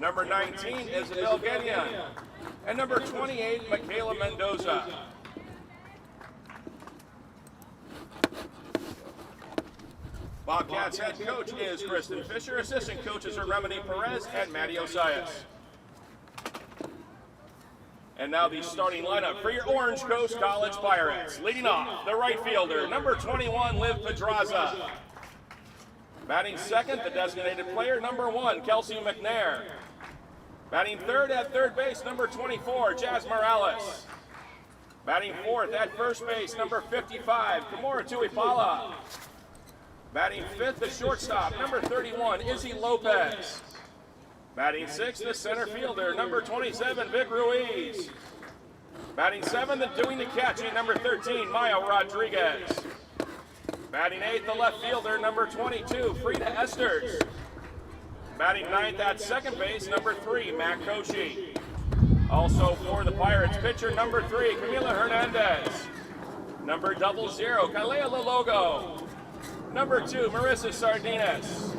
Number 19, Isabel Gedian. And number 28, Michaela Mendoza. Bobcats head coach is Kristen Fisher. Assistant coaches are Remedy Perez and Maddie Osias. And now the starting lineup for your Orange Coast College Pirates. Leading off, the right fielder, number 21, Liv Pedraza. Batting second, the designated player, number 1, Kelsey McNair. Batting third at third base, number 24, Jazz Morales. Batting fourth at first base, number 55, Kimura Tuipala. Batting fifth, the shortstop, number 31, Izzy Lopez. Batting sixth, the center fielder, number 27, Vic Ruiz. Batting seventh and doing the catching, number 13, Mayo Rodriguez. Batting eighth, the left fielder, number 22, Frida Esters. Batting ninth at second base, number 3, Matt Koshi. Also for the Pirates, pitcher number 3, Camila Hernandez. Number 00, Kalea Lalogo. Number 2, Marissa Sardinas.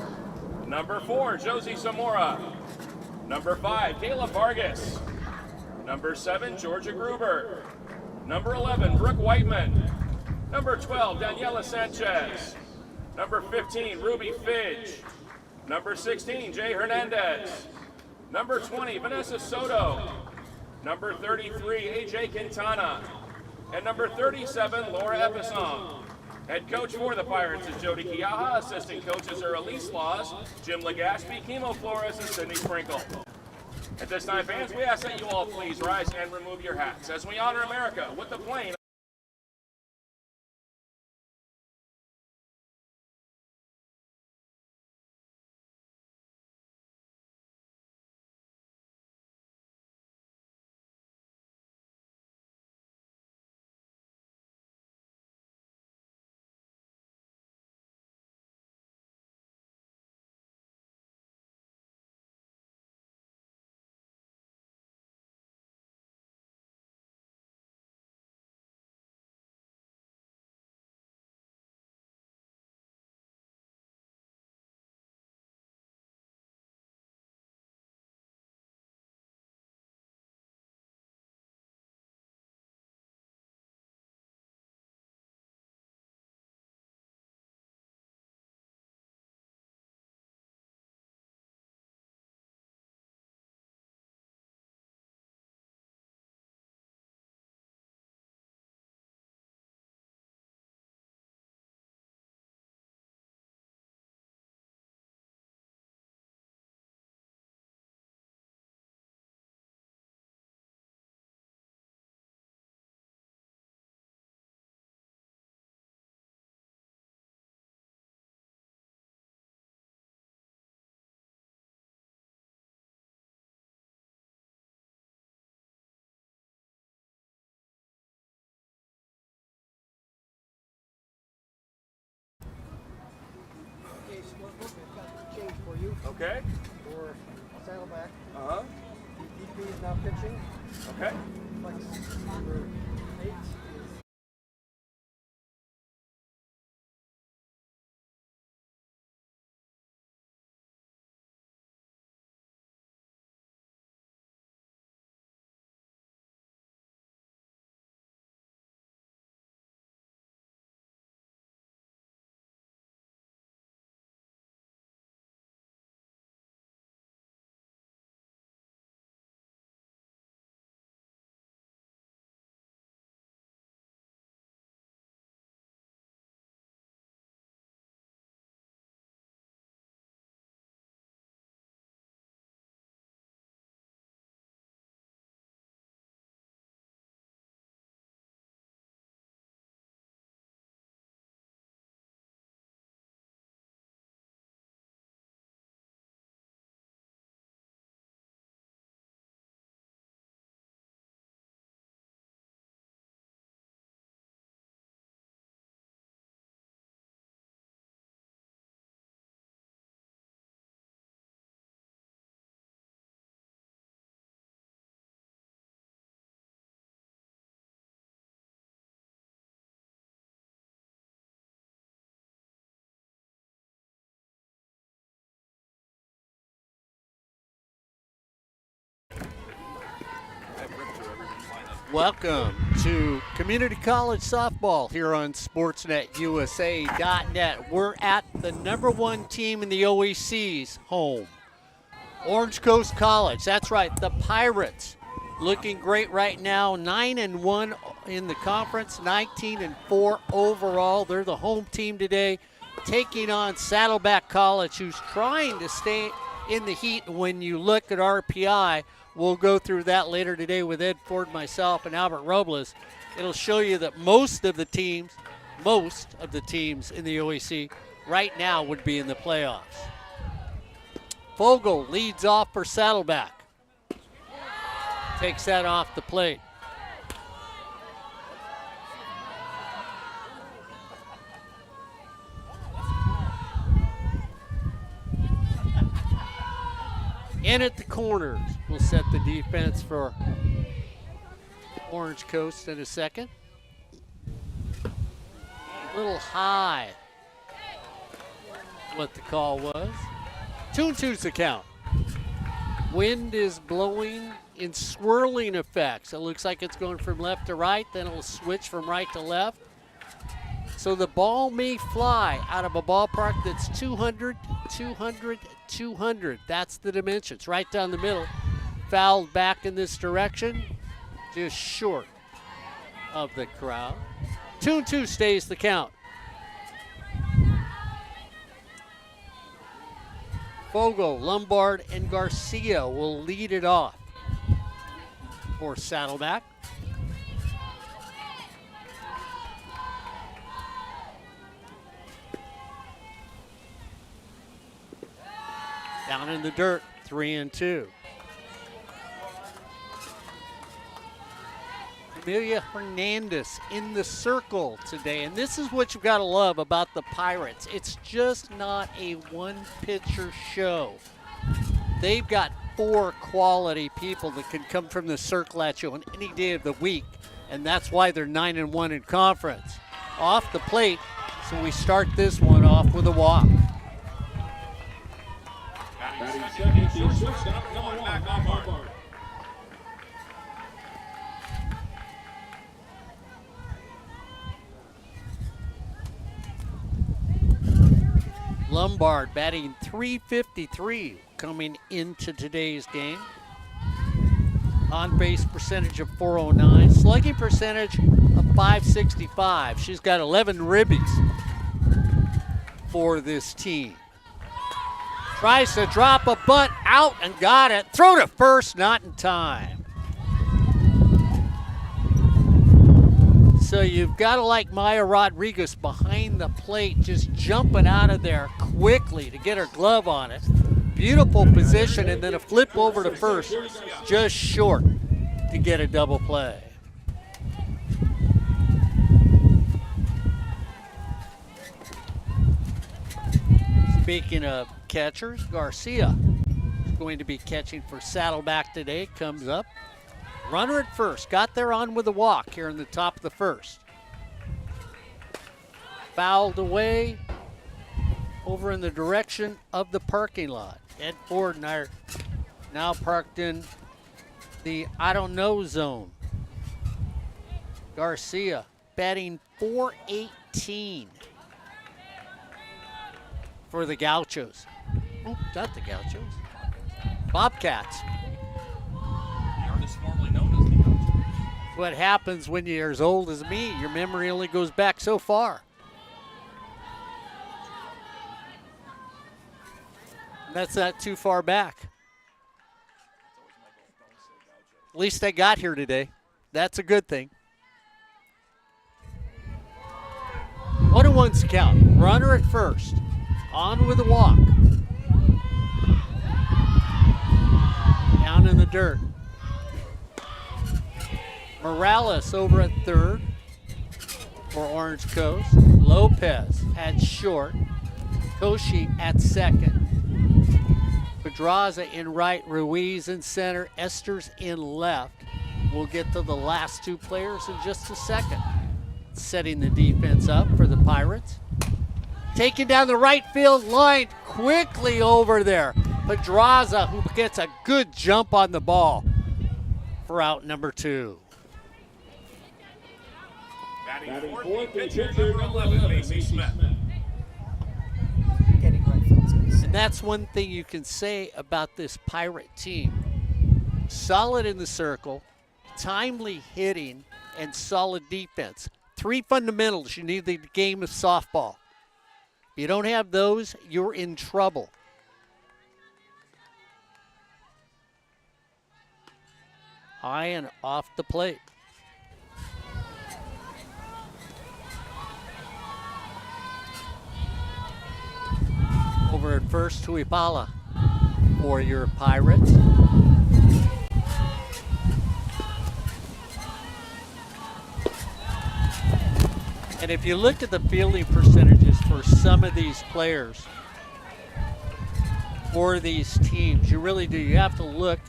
Number 4, Josie Zamora. Number 5, Kayla Vargas. Number 7, Georgia Gruber. Number 11, Brooke Whiteman. Number 12, Daniela Sanchez. Number 15, Ruby Fidge. Number 16, Jay Hernandez. Number 20, Vanessa Soto. Number 33, AJ Quintana. And number 37, Laura Epison. Head coach for the Pirates is Jody Kiaha. Assistant coaches are Elise Laws, Jim Legaspi, Kimo Flores, and Sydney Sprinkle. At this time, fans, we ask that you all please rise and remove your hats as we honor America with the plane. Change for you. Okay. For Saddleback. DP is now pitching. Okay. Flex number 8. Welcome to Community College Softball here on SportsNetUSA.net. We're at the #1 team in the OEC's home, Orange Coast College. That's right, the Pirates. Looking great right now, 9-1 in the conference, 19-4 overall. They're the home team today, taking on Saddleback College, who's trying to stay in the heat. When you look at RPI, we'll go through that later today with Ed Ford, myself, and Albert Robles. It'll show you that most of the teams in the OEC right now would be in the playoffs. Fogel leads off for Saddleback. Takes that off the plate. In at the corners. We'll set the defense for Orange Coast in a second. A little high, what the call was. 2-2's the count. Wind is blowing in swirling effects. It looks like it's going from left to right, then it'll switch from right to left. So the ball may fly out of a ballpark that's 200, 200, 200. That's the dimensions, right down the middle. Fouled back in this direction, just short of the crowd. 2-2 stays the count. Fogel, Lombard, and Garcia will lead it off for Saddleback. Down in the dirt, 3-2. Amelia Hernandez in the circle today, and this is what you've got to love about the Pirates. It's just not a one-pitcher show. They've got 4 quality people that can come from the circle at you on any day of the week, and that's why they're 9-1 in conference. Off the plate, so we start this one off with a walk. Lombard batting .353 coming into today's game. On-base percentage of .409, slugging percentage of .565. She's got 11 ribbies for this team. Tries to drop a bunt out and got it. Throw to first, not in time. So you've got to like Maya Rodriguez behind the plate, just jumping out of there quickly to get her glove on it. Beautiful position, and then a flip over to first, just short to get a double play. Speaking of catchers, Garcia is going to be catching for Saddleback today. Comes up. Runner at first. Got there on with a walk here in the top of the first. Fouled away over in the direction of the parking lot. Ed Ford and I are now parked in the I don't know zone. Garcia batting .418 for the Gauchos. Oh, not the Gauchos. Bobcats. Formerly known as the Gauchos. What happens when you're as old as me, your memory only goes back so far. That's not too far back. At least I got here today. That's a good thing. 1-1's count. Runner at first. On with a walk. Down in the dirt. Morales over at third for Orange Coast. Lopez at short. Koshi at second. Pedraza in right, Ruiz in center, Esters in left. We'll get to the last 2 players in just a second. Setting the defense up for the Pirates. Taking down the right field line quickly over there. Pedraza, who gets a good jump on the ball for out number 2. Batting fourth, the pitcher, number 11, Macy Smith. Getting right field's gonna And that's one thing you can say about this Pirate team. Solid in the circle, timely hitting, and solid defense. 3 fundamentals you need in the game of softball. If you don't have those, you're in trouble. High and off the plate. Over at first, Tuipala for your Pirates. And if you look at the fielding percentages for some of these players, for these teams, you really do. You have to look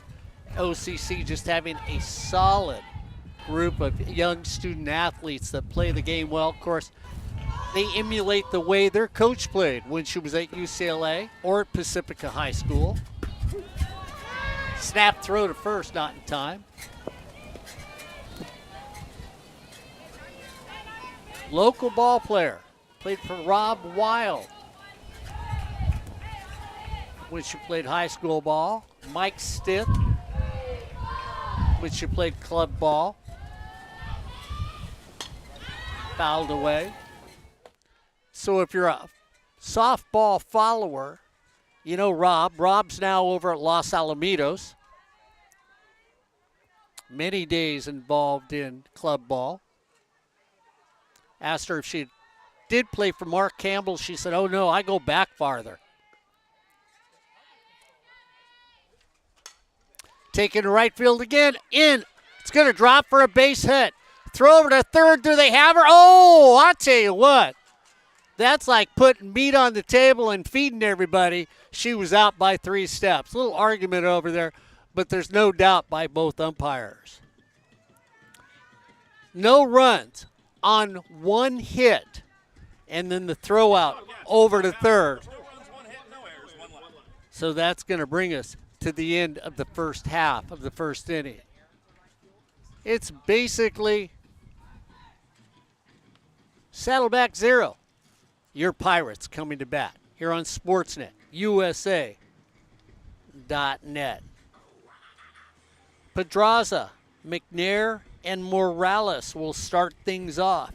OCC just having a solid group of young student athletes that play the game well. Of course, they emulate the way their coach played when she was at UCLA or at Pacifica High School. Snap throw to first, not in time. Local ball player, played for Rob Wild when she played high school ball. Mike Stith, when she played club ball. Fouled away. So if you're a softball follower, you know Rob. Rob's now over at Los Alamitos. Many days involved in club ball. Asked her if she did play for Mark Campbell. She said, oh no, I go back farther. Taking to right field again, in. It's going to drop for a base hit. Throw over to third, do they have her? Oh, I'll tell you what. That's like putting meat on the table and feeding everybody. She was out by 3 steps. A little argument over there, but there's no doubt by both umpires. No runs on 1 hit, and then the throw out over to third. So that's going to bring us to the end of the first half of the first inning. It's basically Saddleback 0. Your Pirates coming to bat here on Sportsnet, USA.net. Pedraza, McNair, and Morales will start things off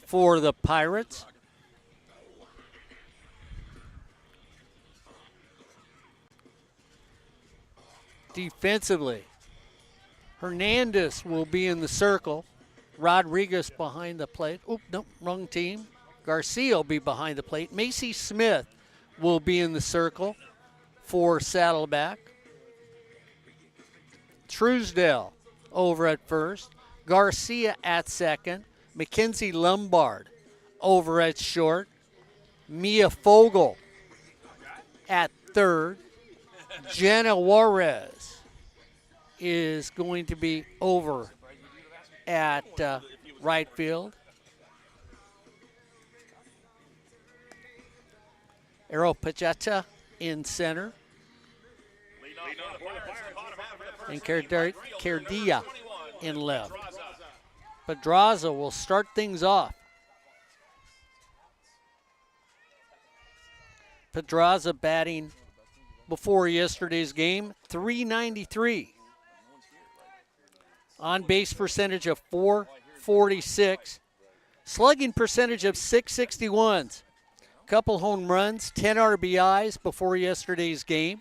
for the Pirates. Defensively, Hernandez will be in the circle. Rodriguez behind the plate. Oop, no, wrong team. Garcia will be behind the plate. Macy Smith will be in the circle for Saddleback. Truesdale over at first. Garcia at second. Mackenzie Lombard over at short. Mia Fogel at third. Jenna Juarez is going to be over at right field. Arrow Pachata in center. And Cardia in left. Pedraza will start things off. Pedraza batting before yesterday's game, .393. On base percentage of .446. Slugging percentage of .661. Couple home runs, 10 RBIs before yesterday's game.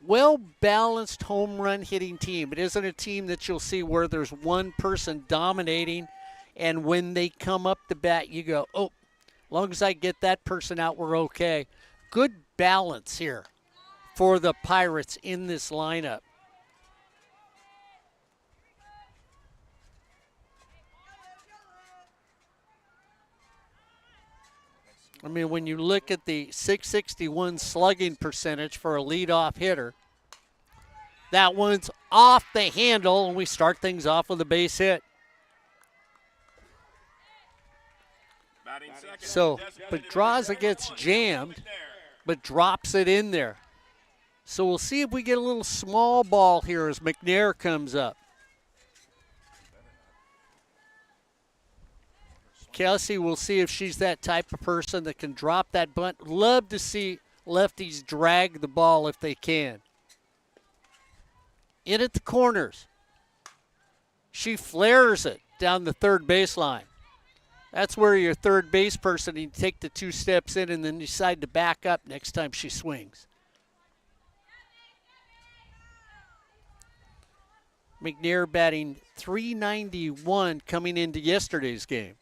Well-balanced home run hitting team. It isn't a team that you'll see where there's one person dominating, and when they come up the bat, you go, oh, as long as I get that person out, we're okay. Good balance here for the Pirates in this lineup. I mean, when you look at the .661 slugging percentage for a leadoff hitter, that one's off the handle, and we start things off with a base hit. So Pedraza gets jammed, but drops it in there. So we'll see if we get a little small ball here as McNair comes up. Kelsey, we'll see if she's that type of person that can drop that bunt. Love to see lefties drag the ball if they can. In at the corners. She flares it down the third baseline. That's where your third base person, you take the 2 steps in and then decide to back up next time she swings. McNair batting .391 coming into yesterday's game.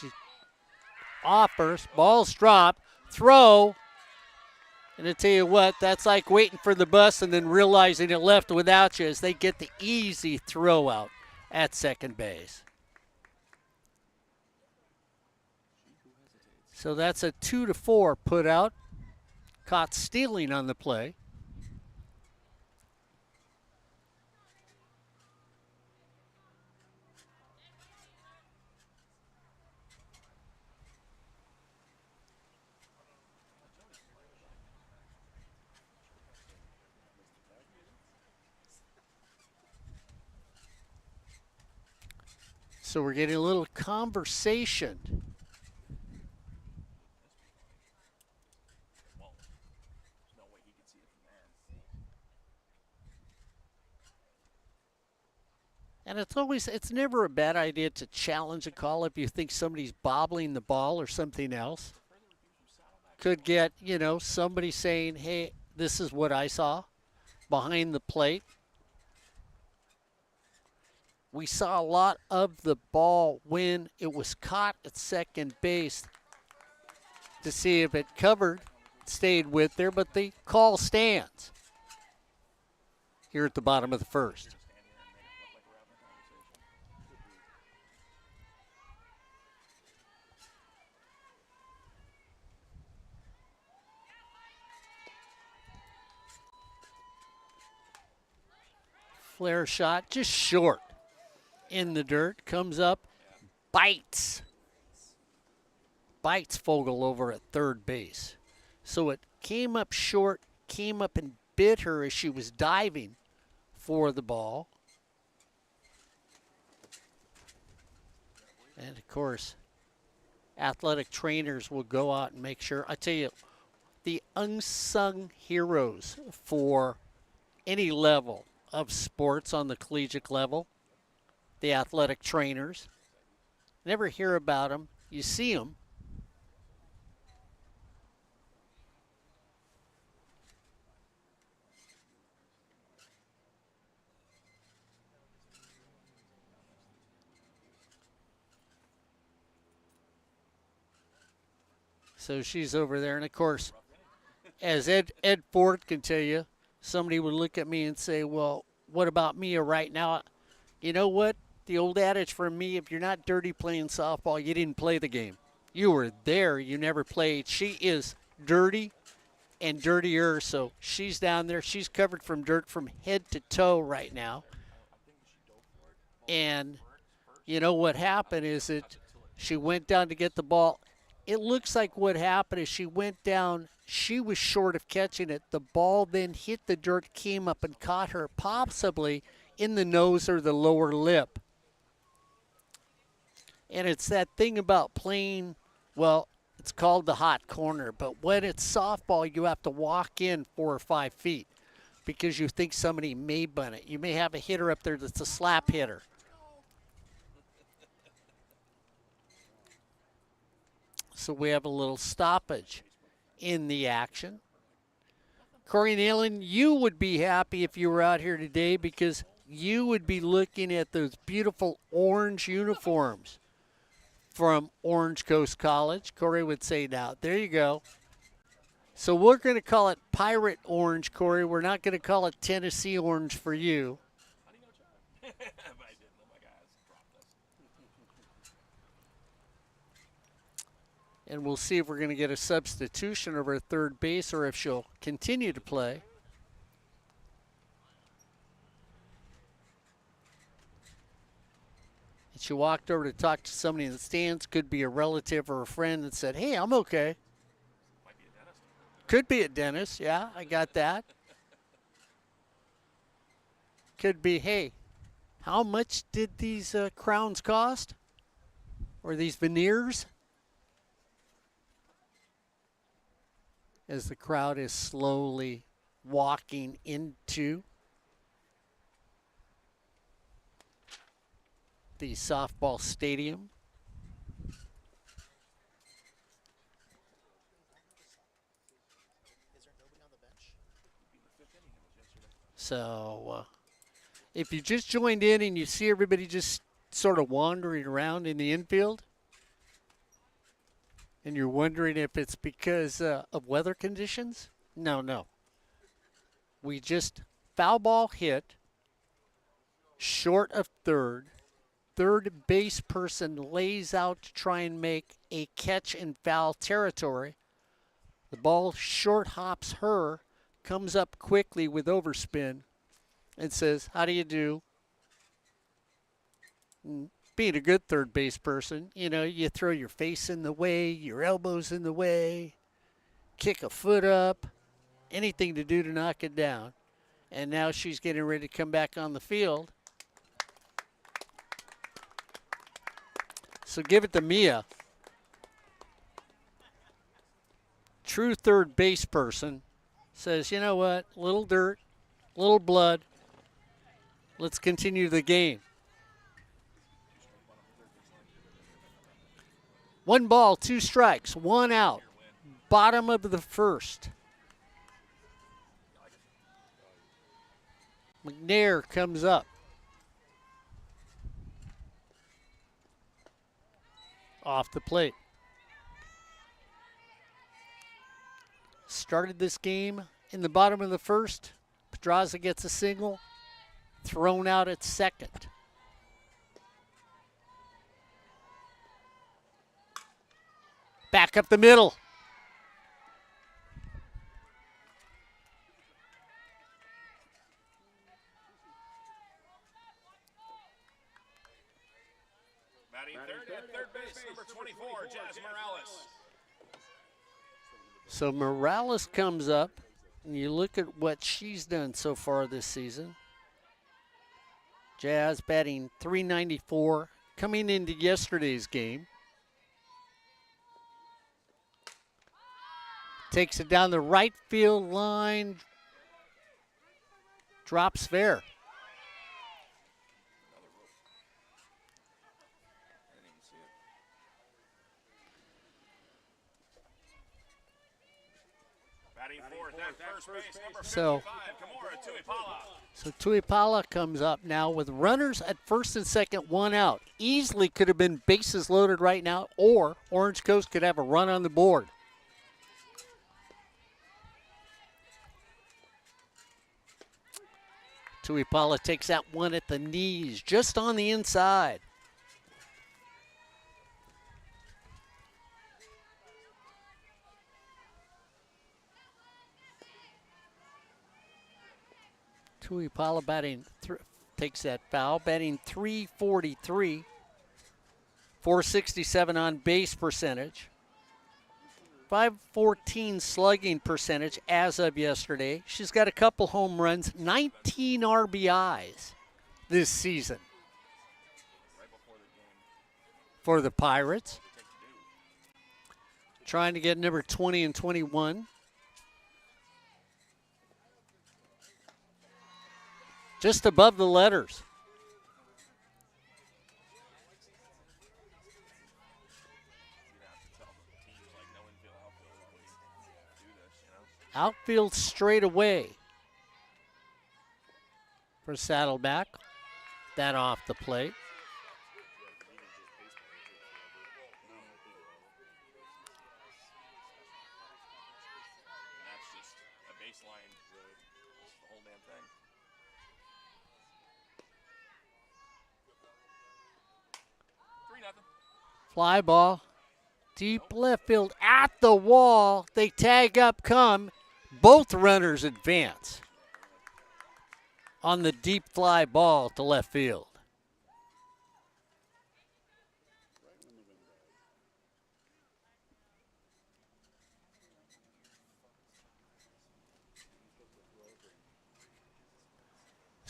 She offers, ball's dropped, throw. And I tell you what, that's like waiting for the bus and then realizing it left without you as they get the easy throw out at second base. So that's a 2-4 put out. Caught stealing on the play. So we're getting a little conversation. And it's never a bad idea to challenge a call if you think somebody's bobbling the ball or something else. Could get, somebody saying, hey, this is what I saw behind the plate. We saw a lot of the ball when it was caught at second base to see if it covered, stayed with there, but the call stands here at the bottom of the first. Flare shot, just short in the dirt, comes up, bites Fogel over at third base. So it came up short, came up and bit her as she was diving for the ball. And of course, athletic trainers will go out and make sure. I tell you, the unsung heroes for any level of sports on the collegiate level, the athletic trainers. Never hear about them. You see them. So she's over there. And, of course, as Ed Ford can tell you, somebody would look at me and say, well, what about me right now? You know what? The old adage for me, if you're not dirty playing softball, you didn't play the game. You were there. You never played. She is dirty and dirtier, so she's down there. She's covered from dirt from head to toe right now. And you know what happened is that she went down to get the ball. It looks like what happened is she went down. She was short of catching it. The ball then hit the dirt, came up and caught her possibly in the nose or the lower lip. And it's that thing about playing, well, it's called the hot corner. But when it's softball, you have to walk in 4 or 5 feet because you think somebody may bunt it. You may have a hitter up there that's a slap hitter. So we have a little stoppage in the action. Corey Nalen, you would be happy if you were out here today because you would be looking at those beautiful orange uniforms from Orange Coast College. Corey would say now, there you go. So we're going to call it Pirate Orange, Corey. We're not going to call it Tennessee Orange for you. And we'll see if we're going to get a substitution over at third base or if she'll continue to play. And she walked over to talk to somebody in the stands, could be a relative or a friend, and said, hey, I'm okay. Could be at Dennis. Yeah, I got that. Could be, hey, how much did these crowns cost? Or these veneers? As the crowd is slowly walking into the softball stadium. So if you just joined in and you see everybody just sort of wandering around in the infield, and you're wondering if it's because of weather conditions, no. We just foul ball hit short of third. Third base person lays out to try and make a catch in foul territory. The ball short hops her, comes up quickly with overspin, and says, how do you do? Being a good third base person, you know, you throw your face in the way, your elbows in the way, kick a foot up, anything to do to knock it down. And now she's getting ready to come back on the field. So give it to Mia. True third base person says, you know what, little dirt, little blood, let's continue the game. 1 ball, 2 strikes, 1 out. Bottom of the first. McNair comes up. Off the plate. Started this game in the bottom of the first. Pedraza gets a single. Thrown out at second. Back up the middle. Batting third at third base, number 24, Jazz Morales. So Morales comes up, and you look at what she's done so far this season. Jazz batting .394, coming into yesterday's game. Takes it down the right field line. Drops fair. Batting fourth at first base, number 55, So Kimura Tuipala. Tuipala comes up now with runners at first and second, 1 out. Easily could have been bases loaded right now, or Orange Coast could have a run on the board. Tuipala takes that one at the knees, just on the inside. Tuipala batting, takes that foul, batting .343, .467 on base percentage, .514 slugging percentage as of yesterday. She's got a couple home runs, 19 RBIs this season for the Pirates. Trying to get number 20 and 21. Just above the letters. Outfield straight away for Saddleback. That off the plate. That's just a baseline, the whole damn thing. Fly ball. Deep left field at the wall. They tag up, come. Both runners advance on the deep fly ball to left field.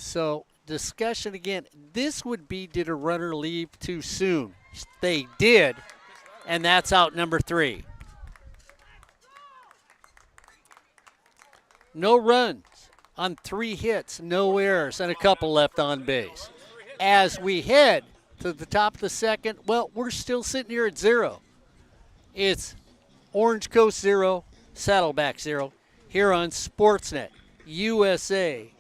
So discussion again. This would be, did a runner leave too soon? They did, and that's out number 3. No runs on 3 hits, no errors, and a couple left on base. As we head to the top of the second, well, we're still sitting here at 0. It's Orange Coast 0, Saddleback 0, here on Sportsnet, USA.net.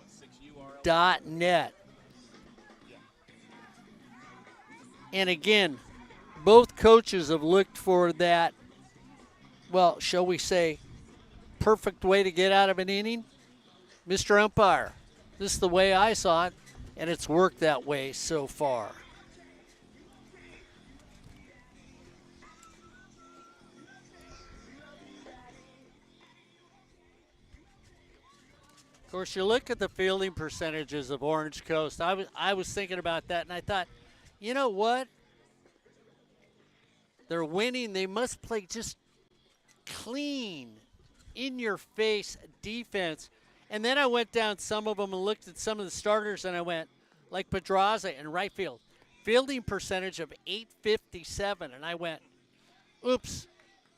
And again, both coaches have looked for that, well, shall we say, perfect way to get out of an inning. Mr. Umpire, this is the way I saw it, and it's worked that way so far. Of course, you look at the fielding percentages of Orange Coast. I was thinking about that, and I thought, you know what? They're winning. They must play just clean, in-your-face defense. And then I went down some of them and looked at some of the starters, and I went, like Pedraza in right field, fielding percentage of .857, and I went, oops,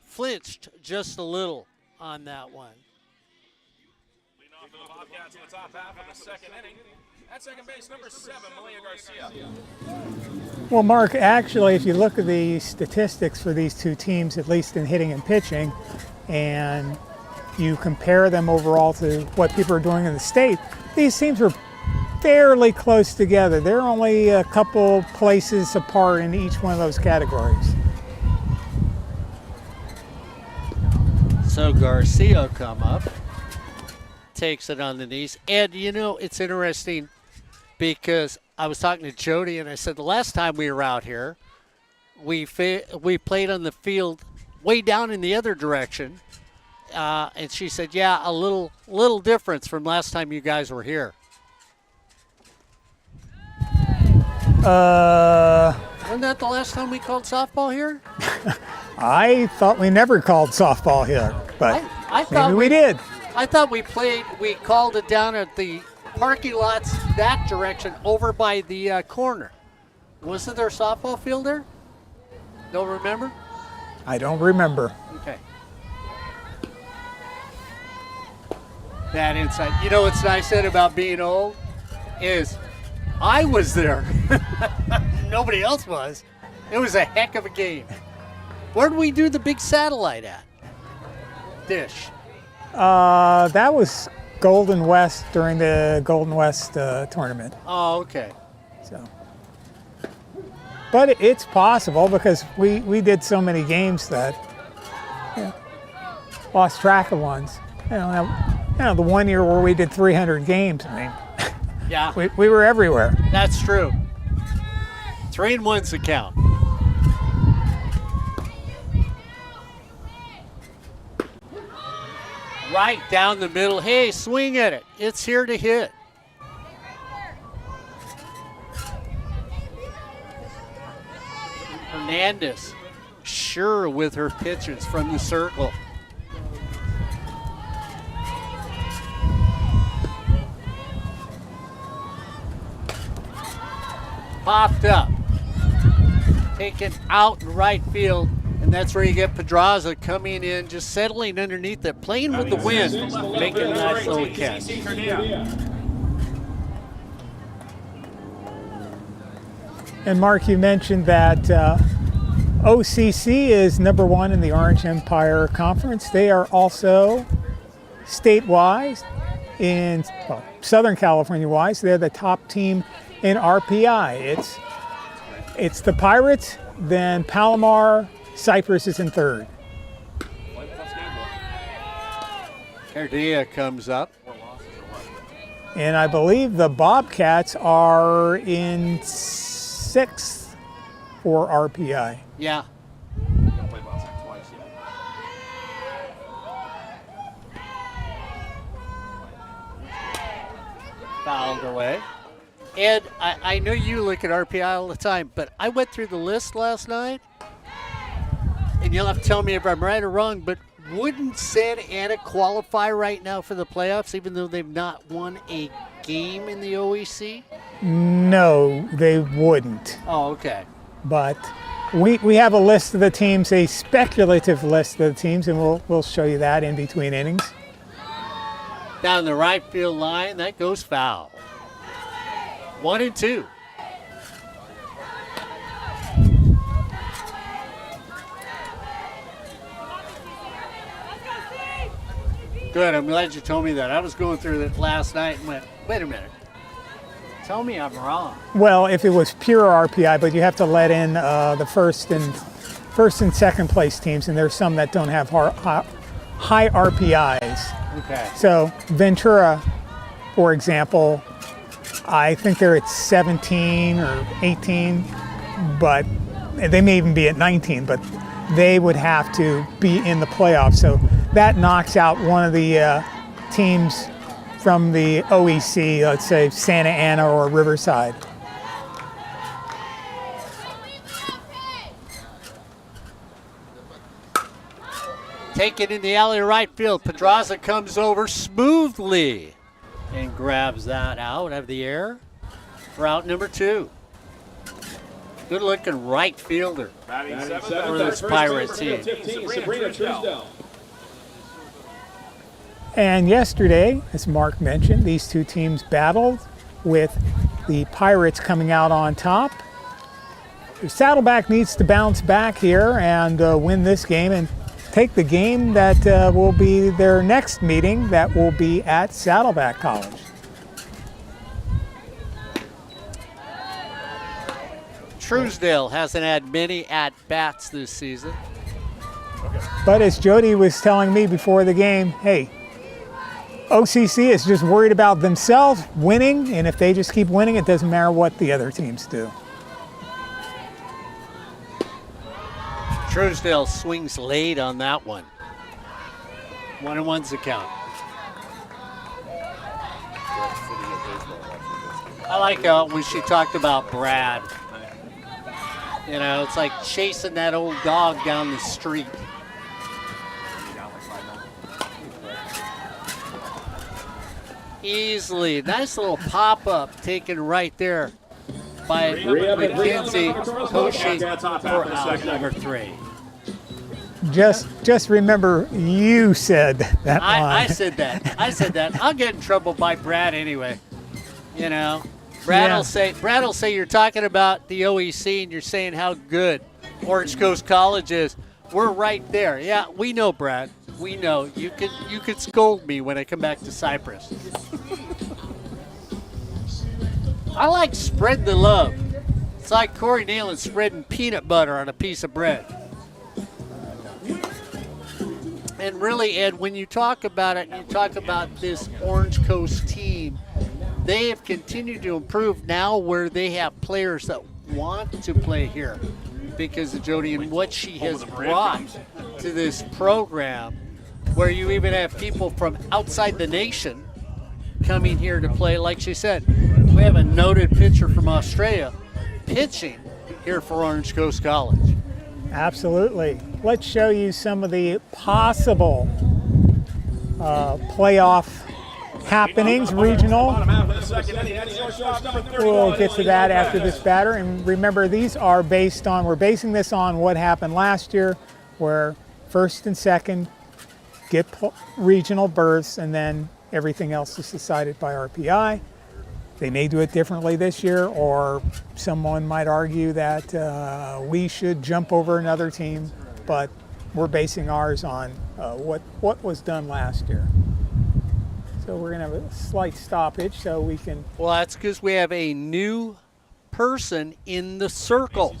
flinched just a little on that one. Leading off the Bobcats in the top half of the second inning. At second base, number 7, Malia Garcia. Well, Mark, actually, if you look at the statistics for these two teams, at least in hitting and pitching, and you compare them overall to what people are doing in the state, these teams are fairly close together. They're only a couple places apart in each one of those categories. So Garcia come up, takes it on the knees. And, you know, it's interesting because I was talking to Jody, and I said the last time we were out here, we played on the field way down in the other direction. And she said, yeah, a little difference from last time you guys were here. Wasn't that the last time we called softball here? I thought we never called softball here, but I thought maybe we did. I thought we called it down at the parking lots that direction over by the corner. Wasn't there a softball field there? Don't remember? I don't remember. Okay. That insight. You know what's nice said about being old is I was there. Nobody else was. It was a heck of a game. Where did we do the big satellite at? Dish. That was Golden West during the Golden West tournament. Oh, okay. So, but it's possible because we did so many games that lost track of ones. You know, the one year where we did 300 games. I mean, yeah, we were everywhere. That's true. 3-1's the count. Right down the middle. Hey, swing at it. It's here to hit. Hernandez, sure with her pitches from the circle. Popped up. Taken out in right field. And that's where you get Pedraza coming in, just settling underneath it, playing with the wind, making a nice little catch. And Mark, you mentioned that OCC is number 1 in the Orange Empire Conference. They are also statewide in Southern California-wise. They're the top team in RPI. It's the Pirates, then Palomar. Cypress is in 3rd. Cardia comes up. And I believe the Bobcats are in 6th for RPI. Yeah. Fouled away. Ed, I know you look at RPI all the time, but I went through the list last night. And you'll have to tell me if I'm right or wrong, but wouldn't Santa Ana qualify right now for the playoffs, even though they've not won a game in the OEC? No, they wouldn't. Oh, okay. But we have a list of the teams, a speculative list of the teams, and we'll show you that in between innings. Down the right field line, that goes foul. 1-2. Good, I'm glad you told me that. I was going through it last night and went, wait a minute. Tell me I'm wrong. Well, if it was pure RPI, but you have to let in the first and second place teams, and there's some that don't have high RPIs. Okay. So Ventura, for example, I think they're at 17 or 18, but they may even be at 19, but they would have to be in the playoffs. So that knocks out one of the teams from the OEC, let's say Santa Ana or Riverside. Take it in the alley right field. Pedraza comes over smoothly and grabs that out of the air for out number 2. Good looking right fielder for this Pirate team. And yesterday, as Mark mentioned, these two teams battled with the Pirates coming out on top. Saddleback needs to bounce back here and win this game and take the game that will be their next meeting that will be at Saddleback College. Truesdale hasn't had many at-bats this season. But as Jody was telling me before the game, hey, OCC is just worried about themselves winning, and if they just keep winning, it doesn't matter what the other teams do. Truesdale swings late on that one. 1-1's the count. I like when she talked about Brad. You know, it's like chasing that old dog down the street. Easily. Nice little pop-up taken right there by Mackenzie, pushing for out number 3. Just remember, you said that line. I said that. I'll get in trouble by Brad anyway. You know, Brad will say you're talking about the OEC and you're saying how good Orange Coast College is. We're right there. Yeah, we know, Brad. We know. You could scold me when I come back to Cyprus. I like spread the love. It's like Corey Nealon spreading peanut butter on a piece of bread. And really, Ed, when you talk about it, you talk about this Orange Coast team, they have continued to improve now where they have players that want to play here because of Jody and what she has brought to this program, where you even have people from outside the nation coming here to play. Like she said, we have a noted pitcher from Australia pitching here for Orange Coast College. Absolutely. Let's show you some of the possible playoff happenings, regional. We'll get to that after this batter. And remember, we're basing this on what happened last year, where first and second get regional berths, and then everything else is decided by RPI. They may do it differently this year, or someone might argue that we should jump over another team, but we're basing ours on what was done last year. So we're going to have a slight stoppage so we can... Well, that's because we have a new person in the circle.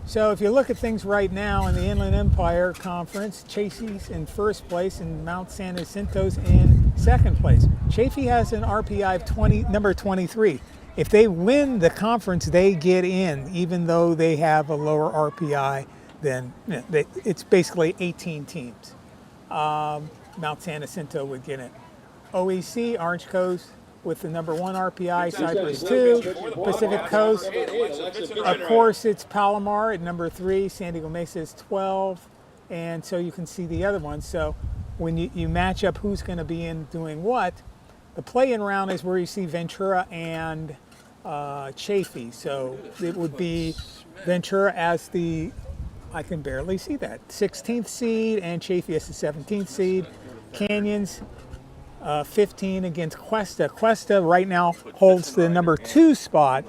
So if you look at things right now in the Inland Empire Conference, Chaffey's in first place and Mount San Jacinto's in second place. Chaffey has an RPI of number 23. If they win the conference, they get in, even though they have a lower RPI than, it's basically 18 teams. Mount San Jacinto would get in. OEC, Orange Coast, with the number 1 RPI, Cypress 2, Pacific Coast. Of course, it's Palomar at number 3, San Diego Mesa is 12, and so you can see the other ones. So when you match up who's going to be in doing what, The play-in round is where you see Ventura and Chaffee. So it would be Ventura as the, I can barely see that, 16th seed, and Chaffee as the 17th seed. Canyons 15 against Cuesta. Cuesta right now holds the number 2 spot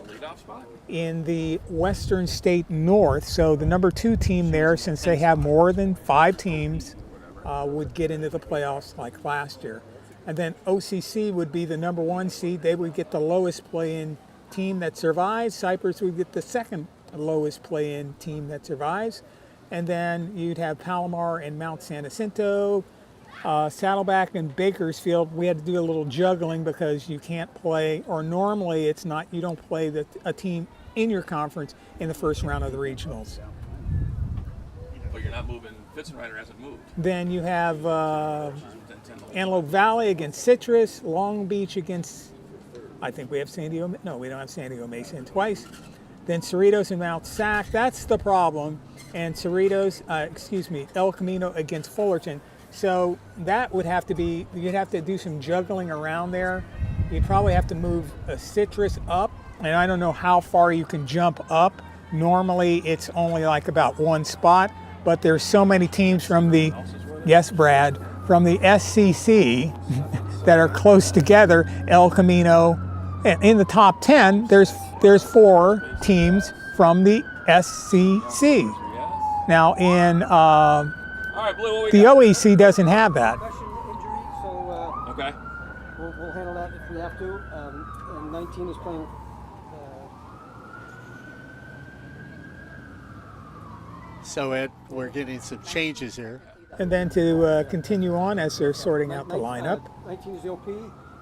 in the Western State North. So the number 2 team there, since they have more than 5 teams, would get into the playoffs like last year. And then OCC would be the number 1 seed. They would get the lowest play-in team that survives. Cypress would get the second lowest play-in team that survives. And then you'd have Palomar and Mount San Jacinto, Saddleback and Bakersfield. We had to do a little juggling because you can't play, or normally it's not, you don't play a team in your conference in the first round of the regionals. But you're not moving, Fitzenreiter hasn't moved. Then you have Antelope Valley against Citrus, Long Beach against, I think we have San Diego, no, we don't have San Diego Mesa twice. Then Cerritos and Mount Sac, that's the problem. And Cerritos, El Camino against Fullerton. So that would have to be, you'd have to do some juggling around there. You'd probably have to move a Citrus up, and I don't know how far you can jump up. Normally it's only like about 1 spot, but there's so many teams from the, yes, Brad, from the SCC that are close together. El Camino, and in the top 10, there's 4 teams from the SCC. Now in the OEC doesn't have that. Concussion injury, so Okay. we'll handle that if we have to. And 19 is playing. So Ed, we're getting some changes here. And then to continue on as they're sorting out the lineup, 19 is the OP.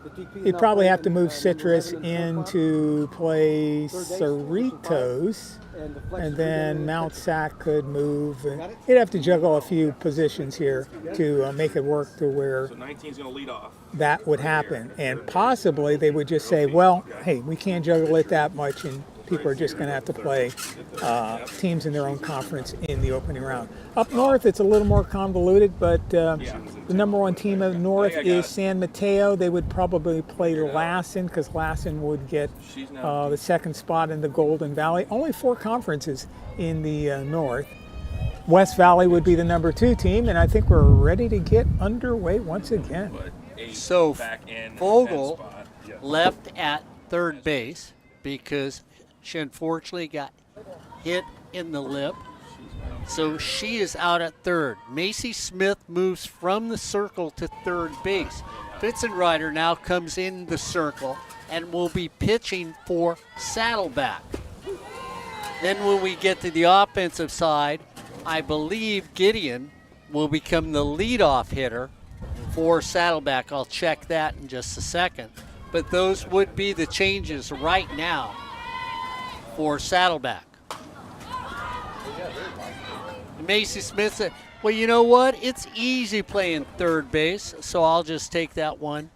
The DP is you'd now probably have playing, to move Citrus 11 and 4 in to play Third base, Cerritos, and the flex and is then beginning Mount with Sac could move. Got it? You'd have to juggle a few positions here to make it work to where So 19's going to lead off. that would happen. And possibly they would just say, well, hey, we can't juggle it that much, and people are just going to have to play teams in their own conference in the opening round. Up north, it's a little more convoluted, but the number 1 team of north is San Mateo. They would probably play Lassen, because Lassen would get the 2nd spot in the Golden Valley. Only 4 conferences in the north. West Valley would be the number 2 team, and I think we're ready to get underway once again. So Vogel left at 3rd base because she unfortunately got hit in the lip. So she is out at 3rd. Macy Smith moves from the circle to 3rd base. Fitzenreiter now comes in the circle and will be pitching for Saddleback. Then when we get to the offensive side, I believe Gideon will become the leadoff hitter for Saddleback. I'll check that in just a second. But those would be the changes right now for Saddleback. Macy Smith said, well, you know what? It's easy playing 3rd base, so I'll just take that one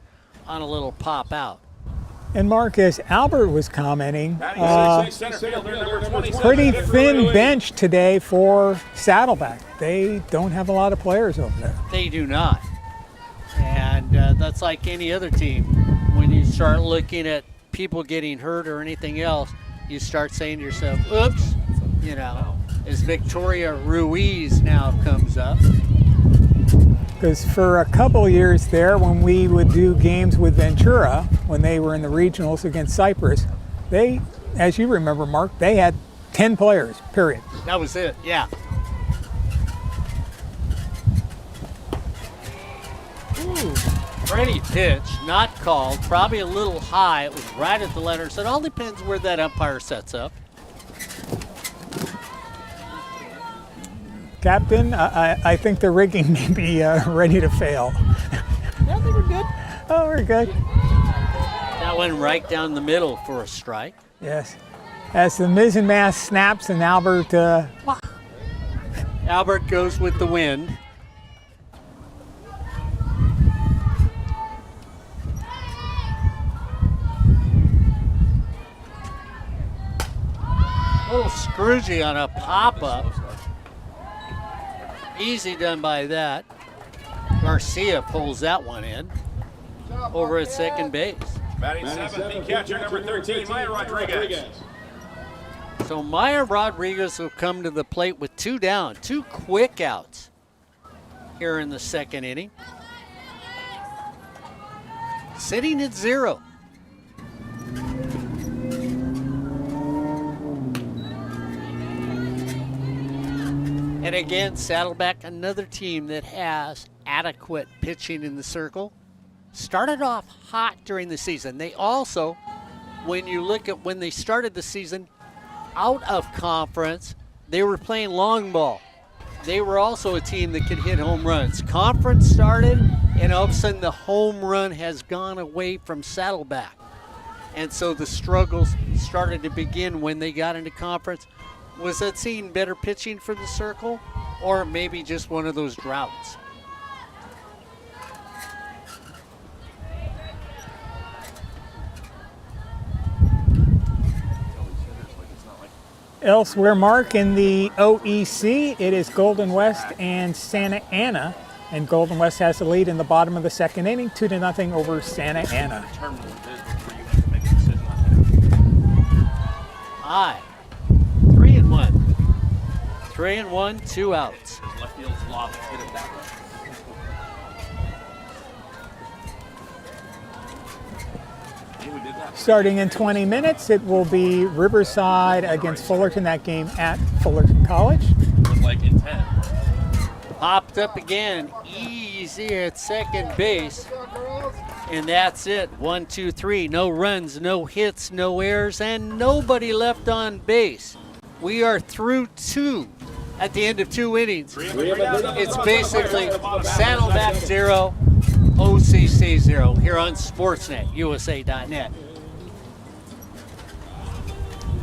on a little pop out. And Marcus, Albert was commenting, Center fielder, number 27. pretty thin bench today for Saddleback. They don't have a lot of players over there. They do not. And that's like any other team. When you start looking at people getting hurt or anything else, you start saying to yourself, oops, you know, as Victoria Ruiz now comes up. Because for a couple years there, when we would do games with Ventura, when they were in the regionals against Cyprus, they, as you remember, Mark, they had 10 players, period. That was it, yeah. Ooh, pretty pitch, not called, probably a little high. It was right at the letter, so it all depends where that umpire sets up. Captain, I think the rigging may be ready to fail. Yeah, they were good. Oh, we're good. That went right down the middle for a strike. Yes. As the mizzen mast snaps and Albert, Albert goes with the wind. A little Scroogey on a pop-up. Easy done by that. Garcia pulls that one in. over at second base. Batting seventh, the catcher, number 13, Maya Rodriguez. So Maya Rodriguez will come to the plate with 2 down, 2 quick outs here in the second inning. Sitting at 0. And again, Saddleback, another team that has adequate pitching in the circle. Started off hot during the season. They also, when you look at when they started the season out of conference, they were playing long ball. They were also a team that could hit home runs. Conference started, and all of a sudden the home run has gone away from Saddleback. And so the struggles started to begin when they got into conference. Was that seeing better pitching for the circle, or maybe just one of those droughts? Elsewhere, Mark, in the OEC, it is Golden West and Santa Ana. And Golden West has the lead in the bottom of the second inning, 2-0 over Santa Ana. Aye. 3-1. 3-1, 2 outs. Left field's lob hit it that way. Starting in 20 minutes, it will be Riverside against Fullerton, that game at Fullerton College. Like in 10. Popped up again, easy at second base. And that's it, 1, 2, 3. No runs, no hits, no errors, and nobody left on base. We are through 2 at the end of 2 innings. It's basically Saddleback 0, OCC 0 here on Sportsnet, USA.net.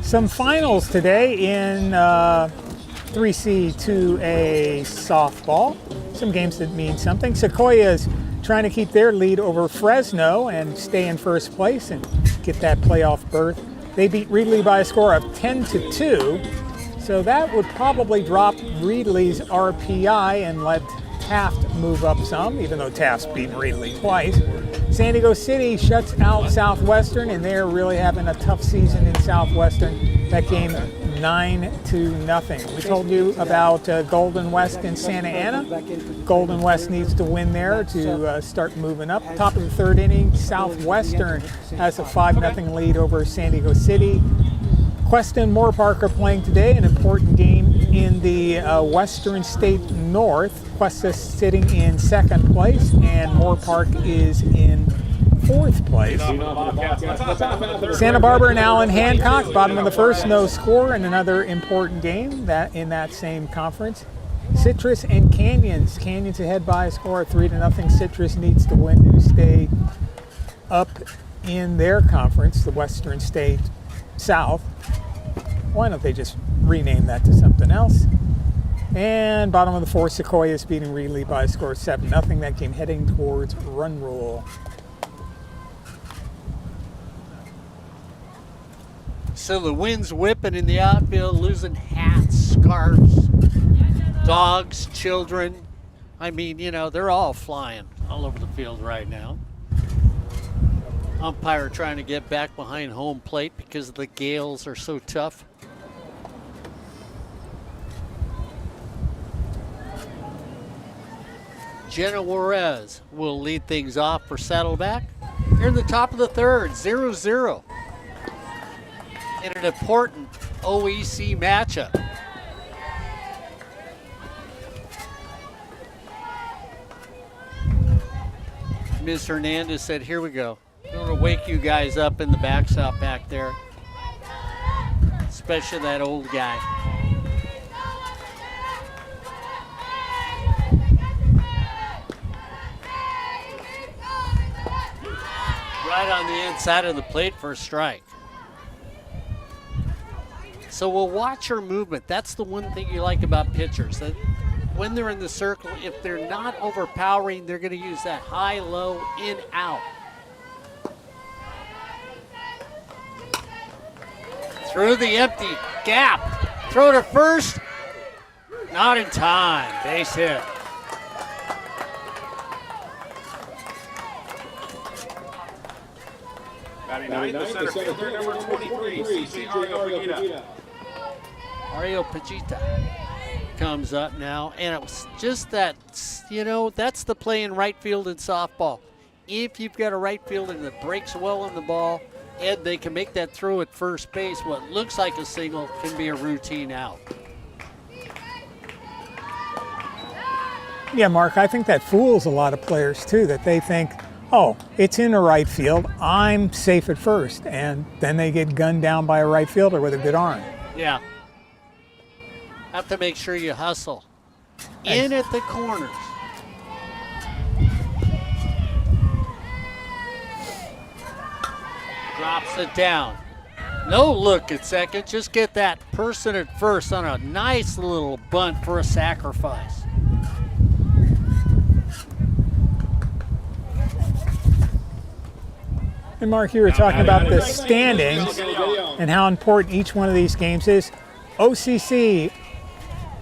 Some finals today in 3C 2A softball. Some games that mean something. Sequoia's trying to keep their lead over Fresno and stay in first place and get that playoff berth. They beat Reedley by a score of 10-2. So that would probably drop Reedley's RPI and let Taft move up some, even though Taft's beaten Reedley twice. San Diego City shuts out Southwestern, and they're really having a tough season in Southwestern. That game 9-0. We told you about Golden West and Santa Ana. Golden West needs to win there to start moving up. Top of the third inning, Southwestern has a 5-0 lead over San Diego City. Cuesta and Moore Park are playing today, an important game in the Western State North. Cuesta sitting in second place, and Moore Park is in fourth place. Santa Barbara and Allen Hancock, bottom of the first, no score, and another important game that in that same conference. Citrus and Canyons. Canyons ahead by a score of 3-0. Citrus needs to win to stay up in their conference, the Western State South. Why don't they just rename that to something else? And bottom of the fourth, Sequoia is beating Reedley by a score of 7-0. That game heading towards run rule. So the wind's whipping in the outfield, losing hats, scarves, dogs, children. I mean, you know, they're all flying all over the field right now. Umpire trying to get back behind home plate because the gales are so tough. Jenna Juarez will lead things off for Saddleback. Here in the top of the third, 0-0. In an important OEC matchup. Ms. Hernandez said, here we go. I'm going to wake you guys up in the backstop back there. Especially that old guy. Right on the inside of the plate for a strike. So we'll watch her movement. That's the one thing you like about pitchers. That when they're in the circle, if they're not overpowering, they're going to use that high, low, in, out. Through the empty gap. Throw to first. Not in time. Base hit. Batting ninth, the center fielder, number 23, CC Argo. Mario Pagita comes up now, and it was just that, that's the play in right field in softball. If you've got a right fielder that breaks well on the ball, and they can make that throw at first base, what looks like a single can be a routine out. Yeah, Mark, I think that fools a lot of players too, that they think, oh, it's in the right field, I'm safe at first, and then they get gunned down by a right fielder with a good arm. Yeah. Have to make sure you hustle. In at the corners. Drops it down. No look at second, just get that person at first on a nice little bunt for a sacrifice. And Mark, you were talking about the standings and how important each one of these games is. OCC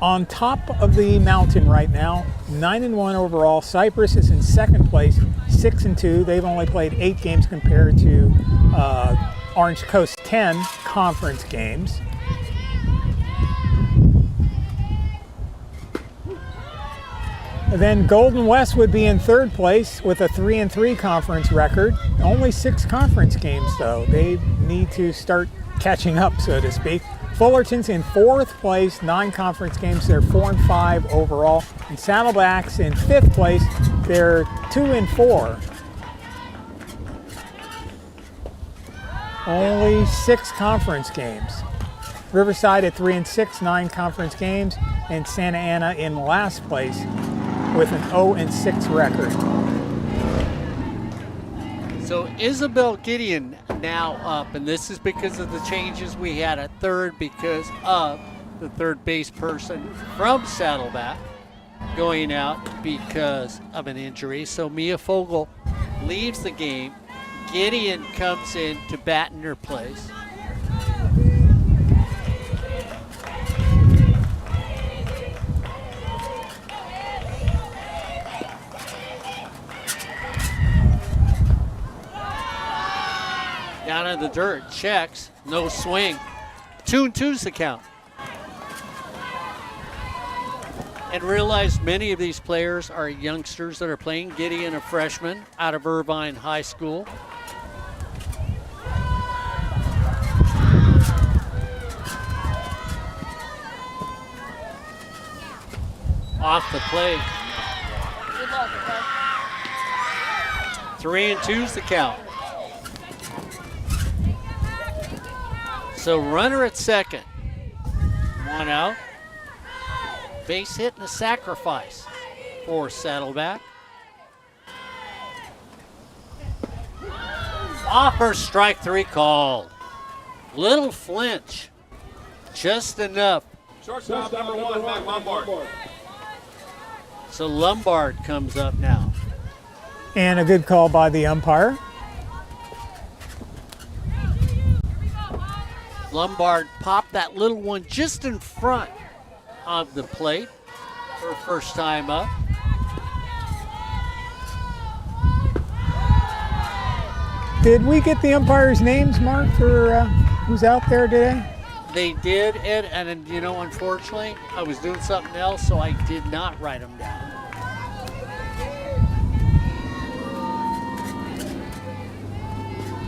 on top of the mountain right now, 9-1 overall. Cypress is in second place, 6-2. They've only played 8 games compared to Orange Coast 10 conference games. And then Golden West would be in third place with a 3-3 conference record. Only 6 conference games though. They need to start catching up, so to speak. Fullerton's in fourth place, 9 conference games. They're 4-5 overall. And Saddleback's in fifth place. They're 2-4. Only 6 conference games. Riverside at 3-6, 9 conference games, and Santa Ana in last place with an 0-6 record. So Isabel Gideon now up, and this is because of the changes we had at third because of the third base person from Saddleback going out because of an injury. So Mia Fogel leaves the game. Gideon comes in to bat in her place. Down in the dirt, checks, no swing. 2-2's the count. And realize many of these players are youngsters that are playing. Gideon, a freshman out of Irvine High School. Off the plate. 3-2's the count. So runner at second. 1 out. Base hit and a sacrifice for Saddleback. Offer strike 3 called. Little flinch. Just enough. Shortstop number 1, Matt Lombard. So Lombard comes up now. And a good call by the umpire. Lombard popped that little one just in front of the plate for first time up. Did we get the umpires' names, Mark, for who's out there today? They did, Ed, and unfortunately, I was doing something else, so I did not write them down.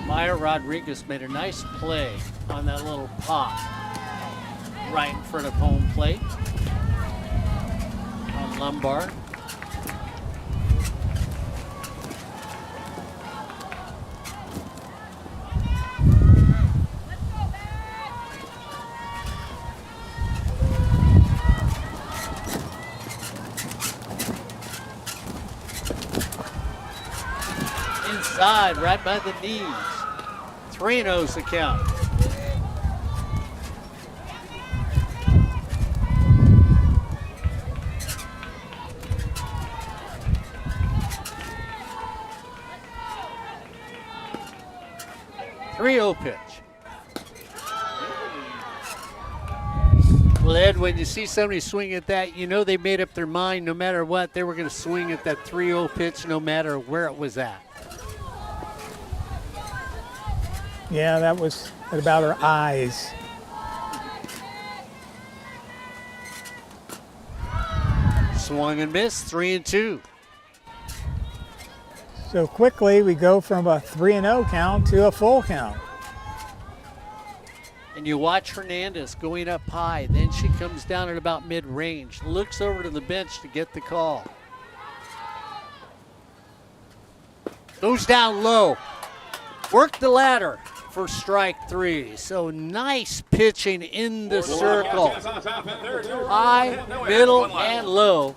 Maya Rodriguez made a nice play on that little pop right in front of home plate on Lombard. Inside, right by the knees. 3-0's the count. Pitch. Well, Ed, when you see somebody swing at that, they made up their mind no matter what, they were going to swing at that 3-0 pitch no matter where it was at. Yeah, that was at about her eyes. Swung and missed, 3-2. So quickly we go from a 3-0 count to a full count. And you watch Hernandez going up high, then she comes down at about mid-range, looks over to the bench to get the call. Goes down low, work the ladder for strike 3. So nice pitching in the circle. High, middle, and low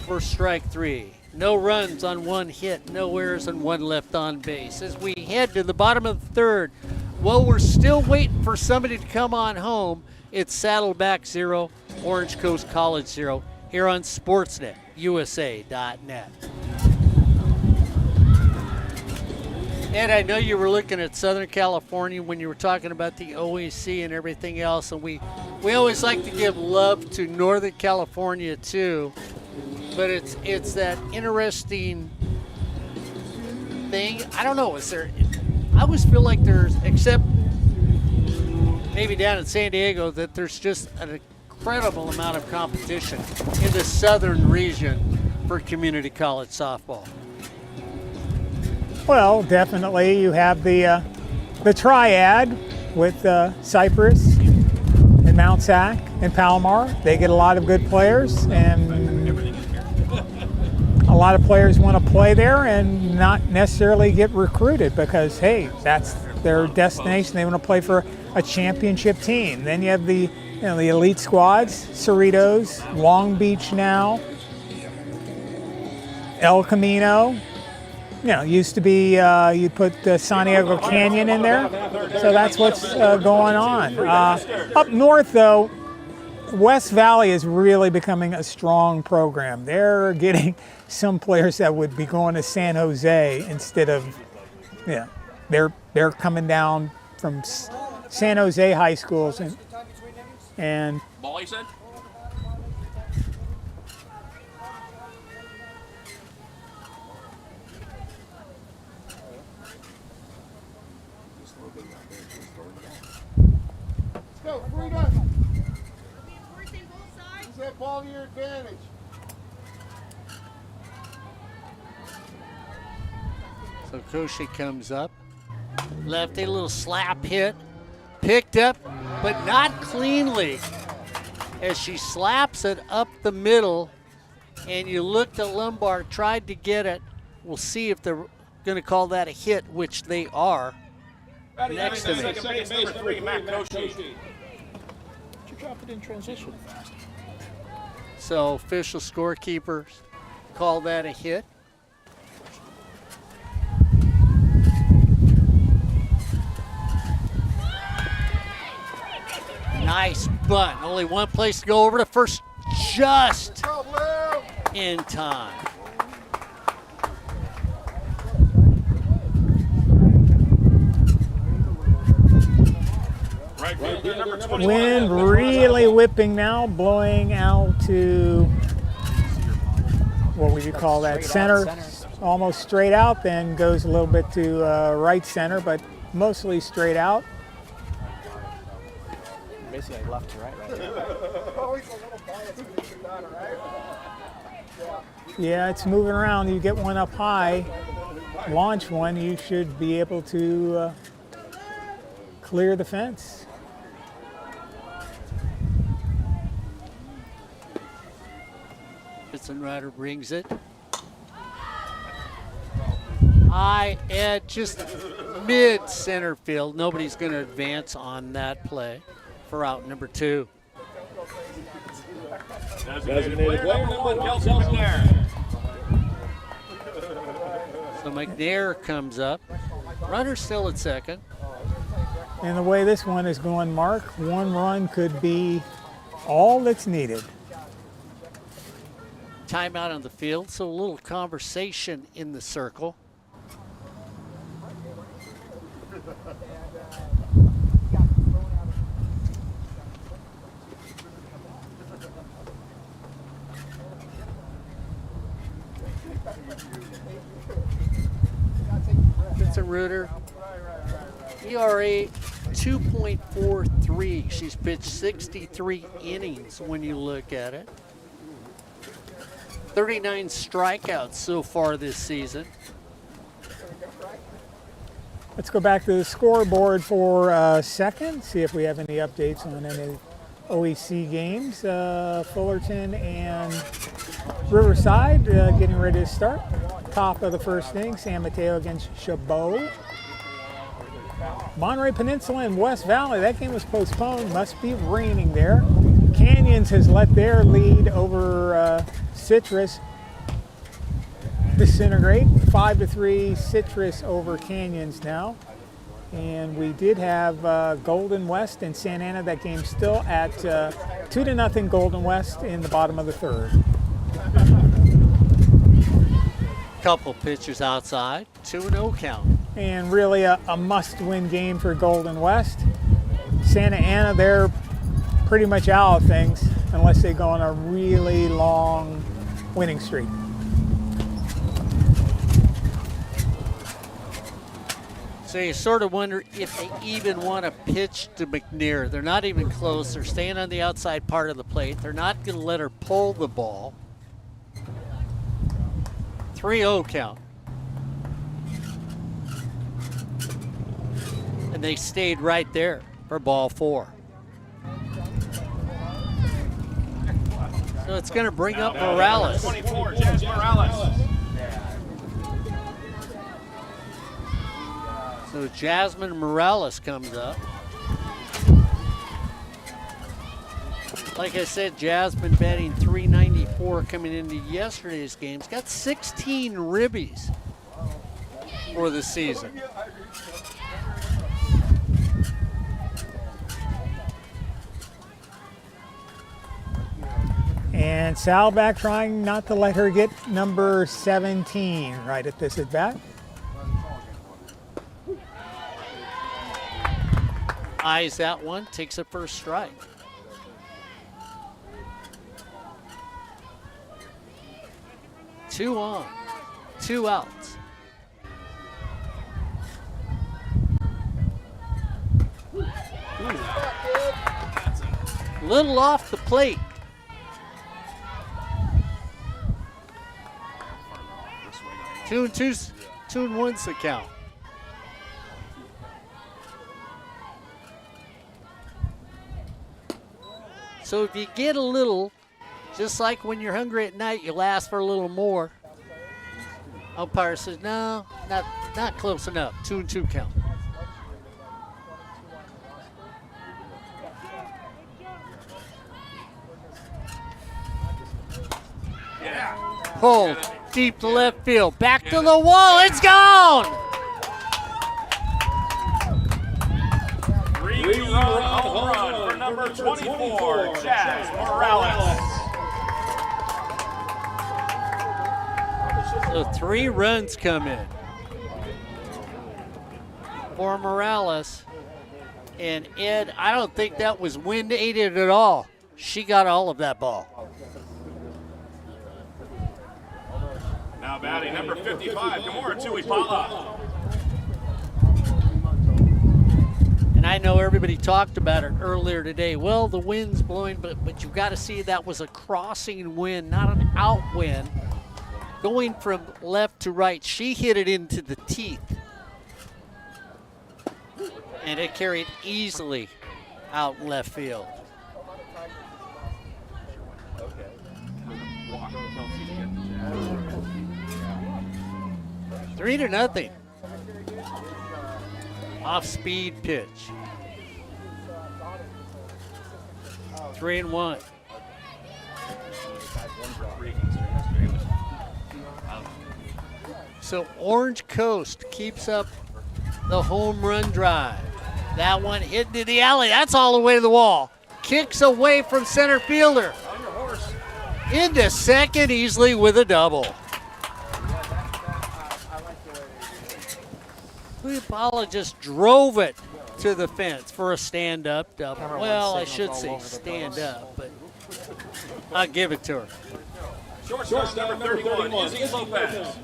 for strike 3. No runs on 1 hit, no errors, and 1 left on base. As we head to the bottom of the 3rd, well, we're still waiting for somebody to come on home. It's Saddleback 0, Orange Coast College 0, here on Sportsnet, USA.net. Ed, I know you were looking at Southern California when you were talking about the OEC and everything else, and we always like to give love to Northern California too, but it's that interesting thing. I don't know, I always feel like there's, except maybe down in San Diego, that there's just an incredible amount of competition in the southern region for community college softball. Well, definitely you have the triad with Cypress and Mount Sac and Palomar. They get a lot of good players, and a lot of players want to play there and not necessarily get recruited because, hey, that's their destination. They want to play for a championship team. Then you have the elite squads, Cerritos, Long Beach now, El Camino. Used to be, you put San Diego Canyon in there, so that's what's going on. Up north, though, West Valley is really becoming a strong program. They're getting some players that would be going to San Jose instead of, they're coming down from San Jose high schools and Ball, you said? Go, freedom. Use that ball to your advantage. So Koshi comes up, lefty, a little slap hit, picked up, but not cleanly, as she slaps it up the middle, and you looked at Lombard, tried to get it. We'll see if they're going to call that a hit, which they are. Next to me. Second base, number 3, Matt Koshi. You drop it in transition fast. So official scorekeepers call that a hit. Nice bunt. Only one place to go over to first, just in time. Wind really whipping now, blowing out to, what would you call that, center, almost straight out, then goes a little bit to right center, but mostly straight out. Basically left to right Yeah, it's moving around. You get one up high, launch one, you should be able to clear the fence. Rider brings it. High at just mid center field. Nobody's going to advance on that play for out number 2. Designated player number 1, Kelsey McNair. So McNair comes up. Runner still at second. And the way this one is going, Mark, one run could be all that's needed. Timeout on the field, so a little conversation in the circle. Vincent Reuter ERA 2.43. She's pitched 63 innings when you look at it. 39 strikeouts so far this season. Let's go back to the scoreboard for a second, see if we have any updates on any OEC games. Fullerton and Riverside getting ready to start. Top of the first inning, San Mateo against Chabot. Monterey Peninsula and West Valley, that game was postponed, must be raining there. Canyons has let their lead over Citrus disintegrate. 5-3 Citrus over Canyons now. And we did have Golden West and Santa Ana, that game still at 2-0 Golden West in the bottom of the third. Couple pitchers outside, 2-0 count. And really a must-win game for Golden West. Santa Ana, they're pretty much out of things unless they go on a really long winning streak. So you sort of wonder if they even want to pitch to McNair. They're not even close. They're staying on the outside part of the plate. They're not going to let her pull the ball. 3-0 count. And they stayed right there for ball 4. So it's going to bring up Morales. 24, Jazz Morales. So Jasmine Morales comes up. Like I said, Jasmine batting .394 coming into yesterday's games. Got 16 ribbies for the season. And Saddleback trying not to let her get number 17 right at this at bat. Eyes that one, takes a first strike. Two on, 2 outs. Little off the plate. Two and 1's the count. So if you get a little, just like when you're hungry at night, you'll ask for a little more. Umpire says, no, not close enough. 2-2 count. Pulled deep to left field. Back to the wall. It's gone. Three-run home run for number 24, Jazz Morales. So 3 runs come in for Morales. And Ed, I don't think that was wind aided at all. She got all of that ball. Now batting number 55, Gamora Tuipala. And I know everybody talked about it earlier today. Well, the wind's blowing, but you've got to see that was a crossing wind, not an out wind. Going from left to right, she hit it into the teeth. And it carried easily out in left field. Three to nothing. Off-speed pitch. 3-1. So Orange Coast keeps up the home run drive. That one hit into the alley. That's all the way to the wall. Kicks away from center fielder. Into second easily with a double. Tuipala just drove it to the fence for a stand-up double. Well, I should say stand-up, but I'll give it to her. Shortstop number 31, Izzy Lopez.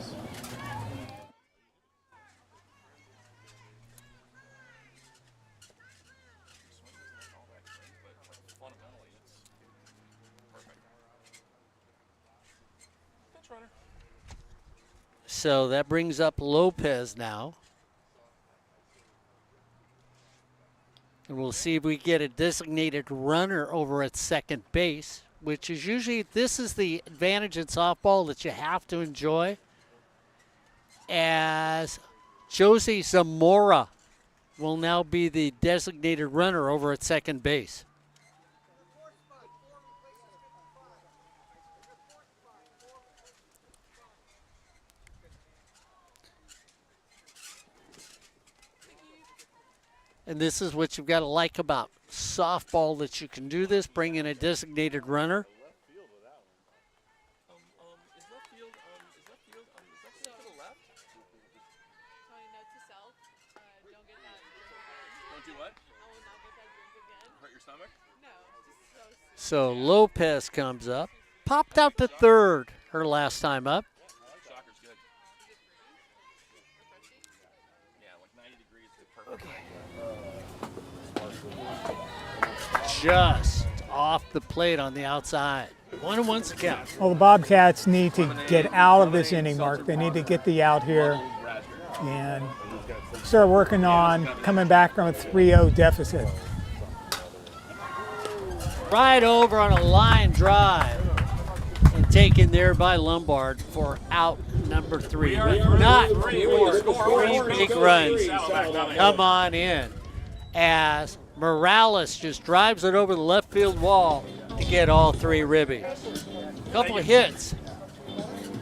So that brings up Lopez now. And we'll see if we get a designated runner over at second base, which is usually, this is the advantage in softball that you have to enjoy. As Josie Zamora will now be the designated runner over at second base. And this is what you've got to like about softball, that you can do this, bring in a designated runner. So Lopez comes up, popped out to third her last time up. Just off the plate on the outside. 1-1's the count. Well, the Bobcats need to get out of this inning, Mark. They need to get the out here and start working on coming back from a 3-0 deficit. Right over on a line drive and taken there by Lombard for out number 3. Not three big runs. Come on in as Morales just drives it over the left field wall to get all 3 ribbies. Couple of hits,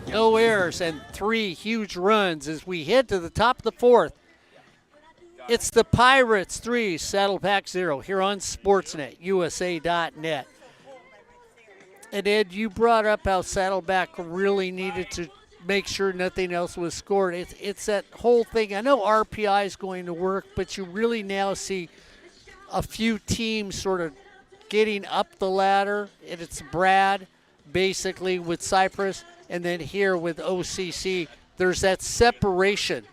no errors, and 3 huge runs as we head to the top of the 4th. It's the Pirates 3, Saddleback 0 here on Sportsnet, USA.net. And Ed, you brought up how Saddleback really needed to make sure nothing else was scored. It's that whole thing. I know RPI is going to work, but you really now see a few teams sort of getting up the ladder. And it's Brad, basically, with Cypress, and then here with OCC. There's that separation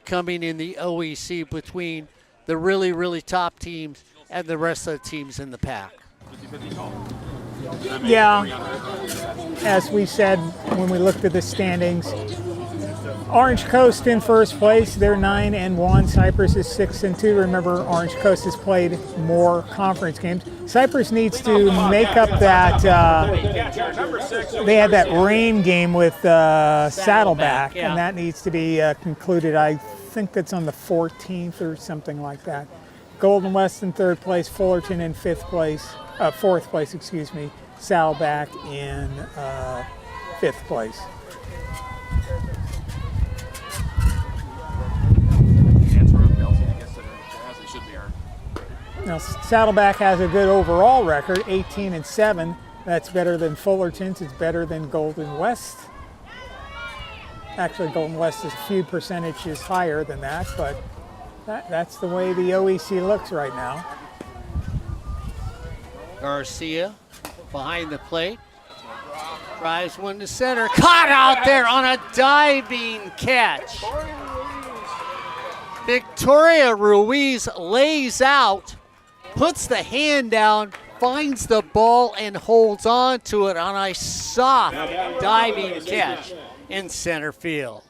coming in the OEC between the really, really top teams and the rest of the teams in the pack. Yeah, as we said when we looked at the standings, Orange Coast in first place. They're 9-1. Cypress is 6-2. Remember, Orange Coast has played more conference games. Cypress needs to make up that. They had that rain game with Saddleback, yeah. and that needs to be concluded. I think that's on the 14th or something like that. Golden West in third place. Fullerton in fourth place. Excuse me. Saddleback in fifth place. Now, Saddleback has a good overall record, 18-7. That's better than Fullerton's. It's better than Golden West. Actually, Golden West is a few percentages higher than that, but that's the way the OEC looks right now. Garcia behind the plate. Drives one to center. Caught out there on a diving catch. Victoria Ruiz lays out, puts the hand down, finds the ball, and holds on to it on a soft diving catch in center field.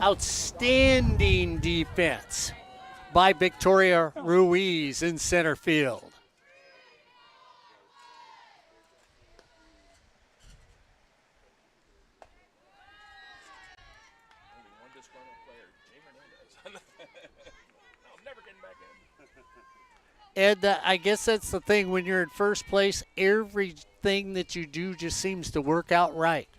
Outstanding defense by Victoria Ruiz in center field. Ed, I guess that's the thing when you're in first place, everything that you do just seems to work out right.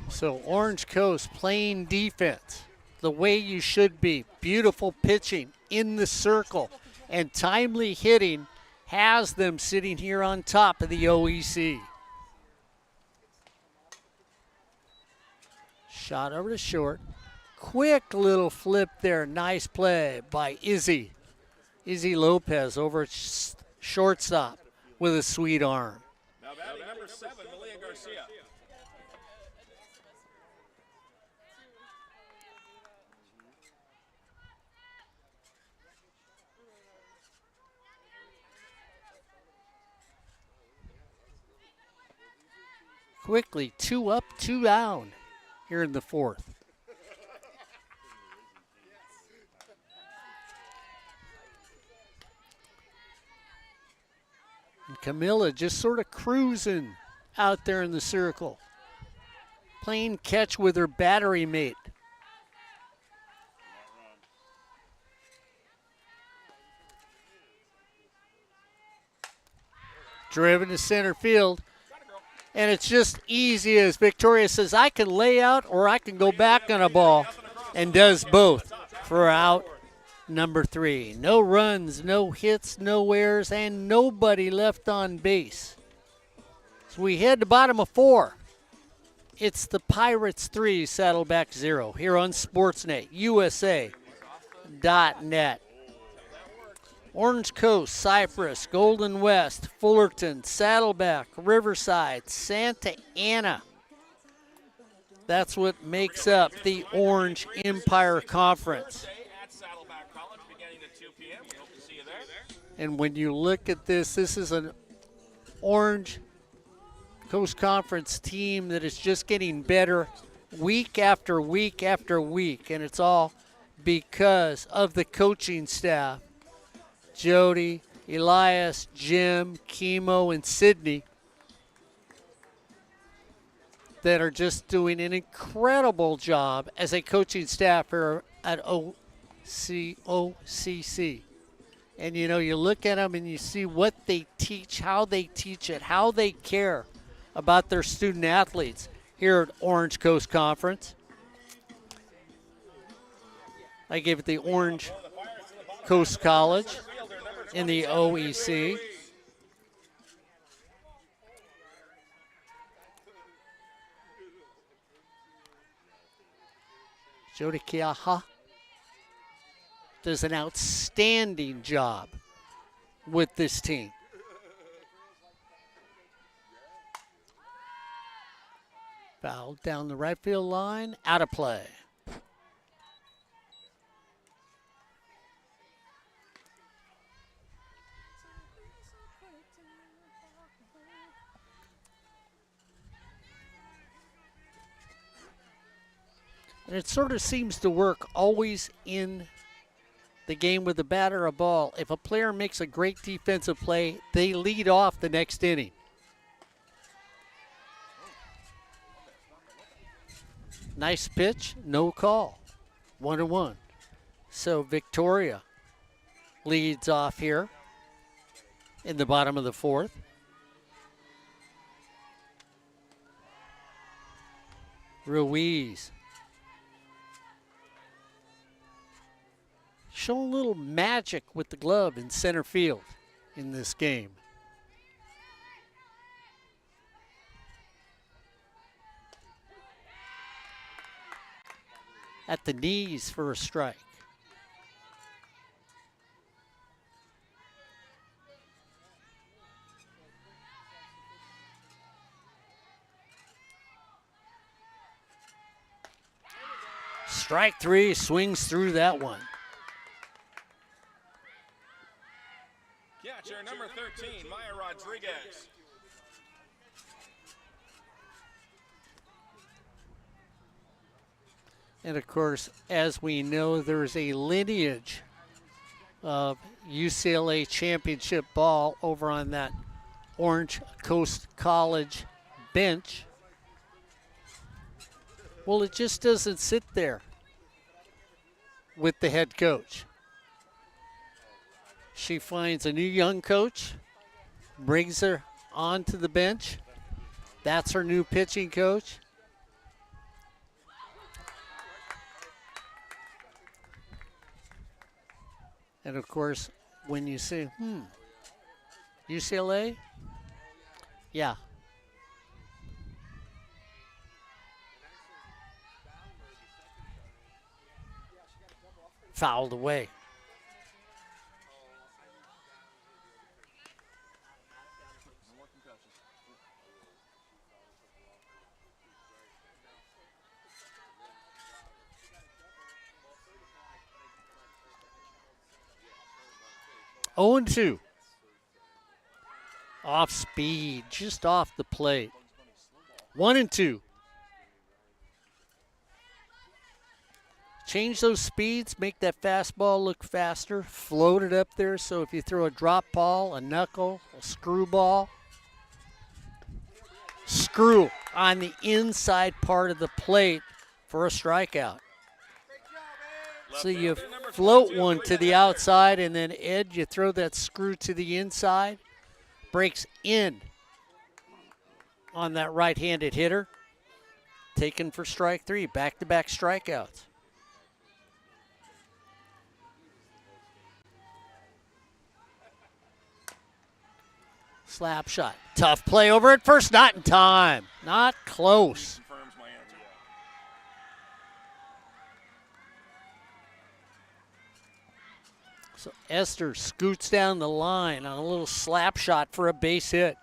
So Orange Coast playing defense the way you should be. Beautiful pitching in the circle and timely hitting has them sitting here on top of the OEC. Shot over to short. Quick little flip there. Nice play by Izzy. Izzy Lopez over at shortstop with a sweet arm. Now batting number 7, Malia Garcia. quickly. 2 up, 2 down here in the fourth. And Camilla just sort of cruising out there in the circle, playing catch with her battery mate. Driven to center field, and it's just easy as Victoria says, I can lay out or I can go back on a ball, and does both for out number 3. No runs, no hits, no errors, and nobody left on base. So we head to bottom of 4. It's the Pirates 3, Saddleback 0 here on Sportsnet, USA.net. Orange Coast, Cypress, Golden West, Fullerton, Saddleback, Riverside, Santa Ana. That's what makes up the Orange Empire Conference. At Saddleback College, beginning at 2 p.m. We hope to see you there. And when you look at this is an Orange Coast Conference team that is just getting better week after week after week. And it's all because of the coaching staff. Jody, Elias, Jim, Chemo, and Sydney that are just doing an incredible job as a coaching staff here at OCC. And, you know, you look at them and you see what they teach, how they teach it, how they care about their student athletes here at Orange Coast Conference. I gave it the Orange Coast College in the OEC. Jody Kiaha does an outstanding job with this team. Foul down the right field line, out of play. And it sort of seems to work always in the game with a bat or a ball. If a player makes a great defensive play, they lead off the next inning. Nice pitch, no call. 1-1. So Victoria leads off here in the bottom of the fourth. Ruiz showing a little magic with the glove in center field in this game. At the knees for a strike. Strike 3, swings through that one. Catcher number 13, Maya Rodriguez. And of course, as we know, there's a lineage of UCLA championship ball over on that Orange Coast College bench. Well, it just doesn't sit there with the head coach. She finds a new young coach, brings her onto the bench. That's her new pitching coach. And of course, when you say, UCLA? Yeah. Fouled away. Oh, and 2. Off speed, just off the plate. 1-2. Change those speeds, make that fastball look faster, float it up there so if you throw a drop ball, a knuckle, a screwball, screw on the inside part of the plate for a strikeout. So you float one to the outside and then Ed, you throw that screw to the inside, breaks in on that right-handed hitter, taken for strike 3, back-to-back strikeouts. Slap shot. Tough play over at first. Not in time. Not close. So Esther scoots down the line on a little slap shot for a base hit.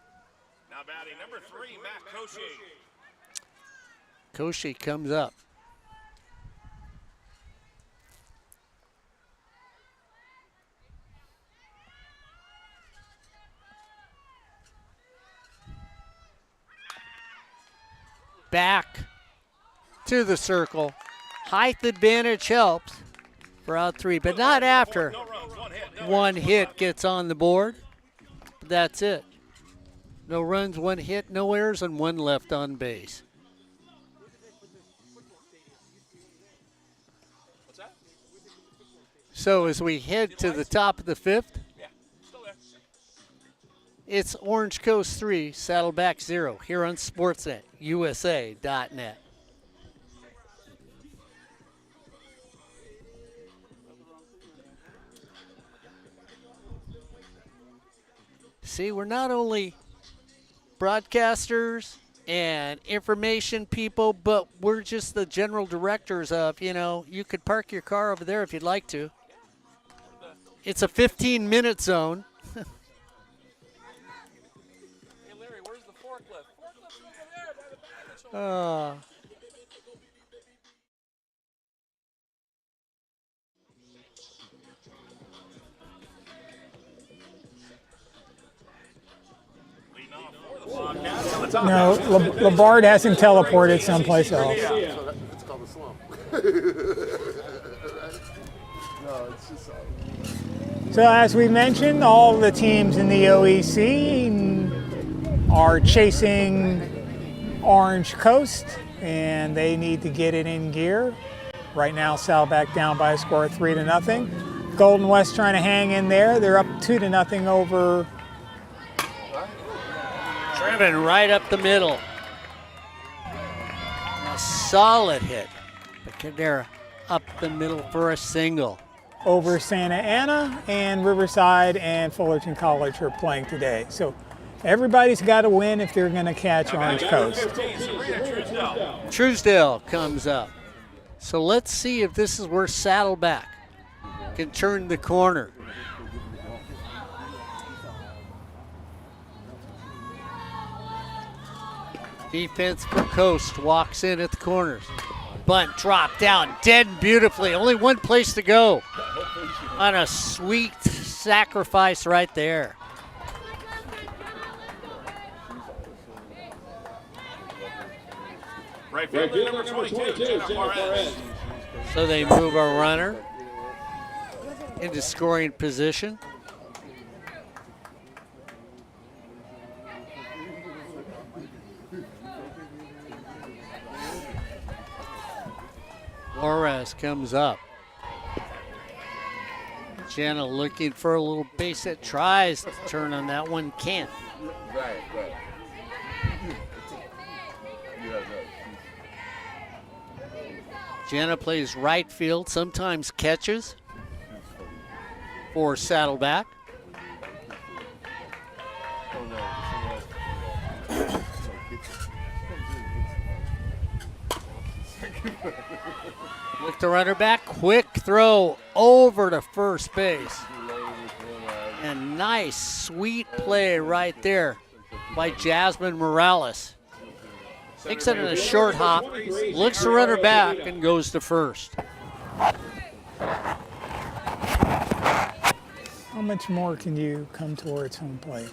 Now batting number 3, Matt Koshy. Koshy comes up. Back to the circle. Height advantage helps for out 3, but not after. One hit gets on the board. That's it. No runs, 1 hit, no errors, and 1 left on base. So as we head to the top of the 5th, it's Orange Coast 3, Saddleback 0 here on Sportsnet, USA.net. See, we're not only broadcasters and information people, but we're just the general directors of, you could park your car over there if you'd like to. It's a 15-minute zone. Hey, Larry, where's the forklift? Forklift's over there by the baggage hold. No, Labard hasn't teleported someplace else. So it's called a slump. No, it's just. So as we mentioned, all the teams in the OEC are chasing Orange Coast, and they need to get it in gear. Right now, Saddleback down by a score of 3-0. Golden West trying to hang in there. They're up 2-0 over. Driven right up the middle. A solid hit. But they're up the middle for a single. Over Santa Ana, and Riverside and Fullerton College are playing today. So everybody's got to win if they're going to catch Orange Coast. Truesdale comes up. So let's see if this is where Saddleback can turn the corner. Defense for Coast walks in at the corners. Bunt dropped down dead beautifully. Only one place to go on a sweet sacrifice right there. Right fielder, number 22, Jenna Juarez. So they move a runner into scoring position. Juarez comes up. Jenna looking for a little base hit, tries to turn on that one, can't. Right. Jenna plays right field, sometimes catches for Saddleback. Look the runner back, quick throw over to first base. And nice, sweet play right there by Jasmine Morales. Takes it in a short hop, looks the runner back, and goes to first. How much more can you come towards home plate?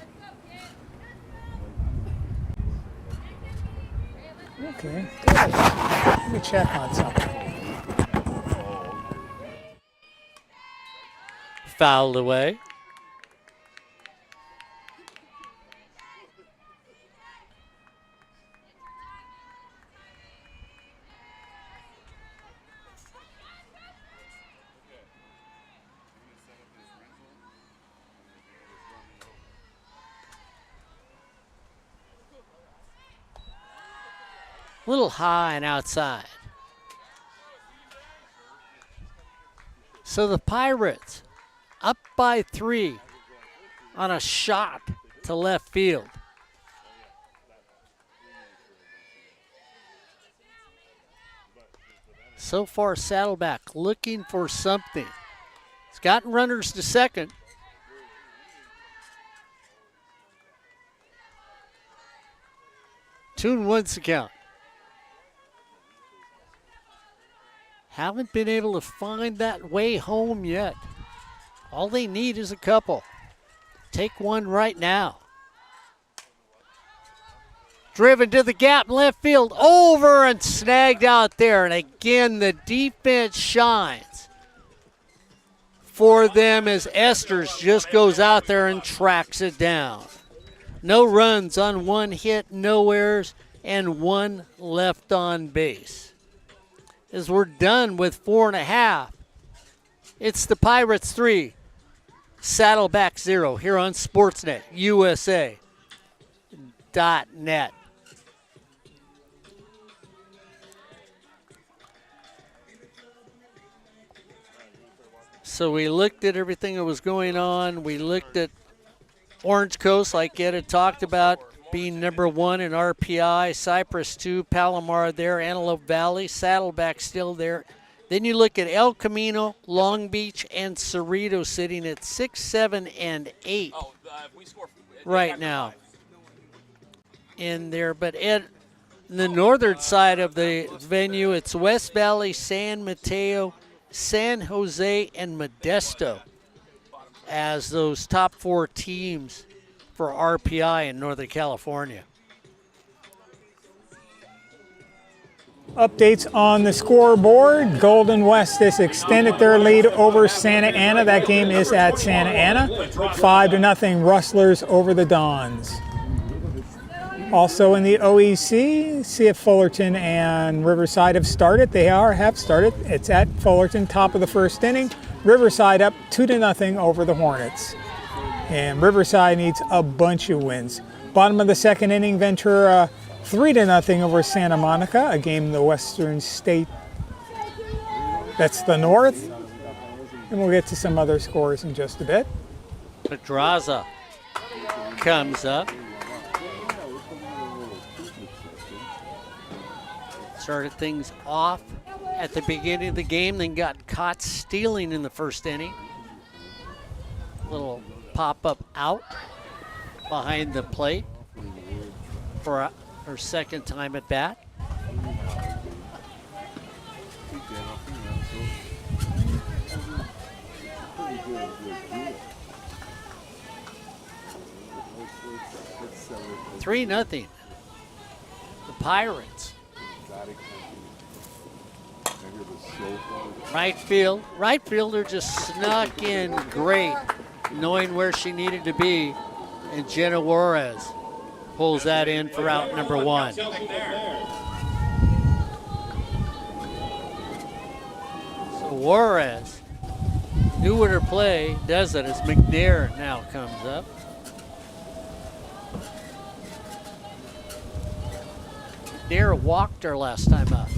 Okay, good. Let me check on something. Fouled away. A little high and outside. So the Pirates up by 3 on a shot to left field. So far, Saddleback looking for something. He's gotten runners to second. Two and one's the count. Haven't been able to find that way home yet. All they need is a couple. Take one right now. Driven to the gap in left field, over and snagged out there. And again, the defense shines for them as Esters just goes out there and tracks it down. No runs on one hit, no errors, and one left on base. As we're done with 4.5, it's the Pirates 3, Saddleback 0 here on Sportsnet USA.net. So we looked at everything that was going on. We looked at Orange Coast, like Ed had talked about, being number 1 in RPI, Cypress 2, Palomar there, Antelope Valley, Saddleback still there. Then you look at El Camino, Long Beach, and Cerrito sitting at 6, 7, and 8 right now in there. But Ed, in the northern side of the venue, it's West Valley, San Mateo, San Jose, and Modesto as those top 4 teams for RPI in Northern California. Updates on the scoreboard. Golden West has extended their lead over Santa Ana. That game is at Santa Ana. 5-0 Rustlers over the Dons. Also in the OEC, see if Fullerton and Riverside have started. They have started. It's at Fullerton, top of the first inning. Riverside up 2-0 over the Hornets. And Riverside needs a bunch of wins. Bottom of the second inning, Ventura 3-0 over Santa Monica, a game in the Western State. That's the North. And we'll get to some other scores in just a bit. Pedraza comes up. Started things off at the beginning of the game, then got caught stealing in the first inning. Little pop-up out behind the plate for her second time at bat. Three nothing. The Pirates. Right fielder just snuck in great, knowing where she needed to be, and Jenna Juarez pulls that in for out number 1. So Juarez knew what her play does it as McNair now comes up. McNair walked her last time up.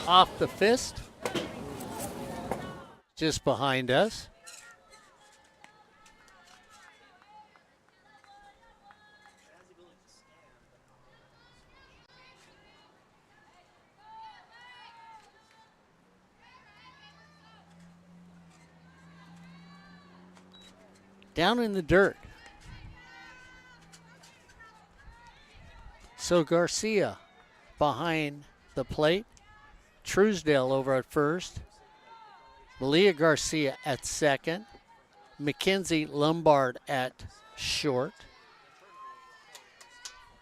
Off the fist, just behind us. Down in the dirt. So Garcia behind the plate. Truesdale over at first. Malia Garcia at second. Mackenzie Lombard at short.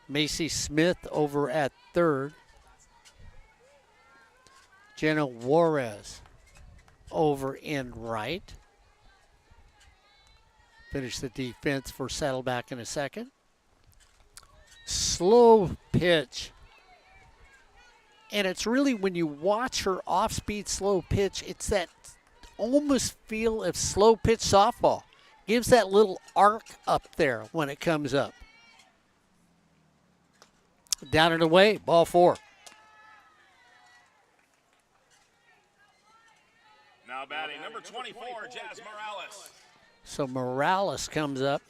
Macy Smith over at third. Jenna Juarez over in right. Finish the defense for Saddleback in a second. Slow pitch. And it's really, when you watch her off-speed slow pitch, it's that almost feel of slow pitch softball. Gives that little arc up there when it comes up. Down and away, ball 4. Now batting number 24, Jazz Morales. So Morales comes up.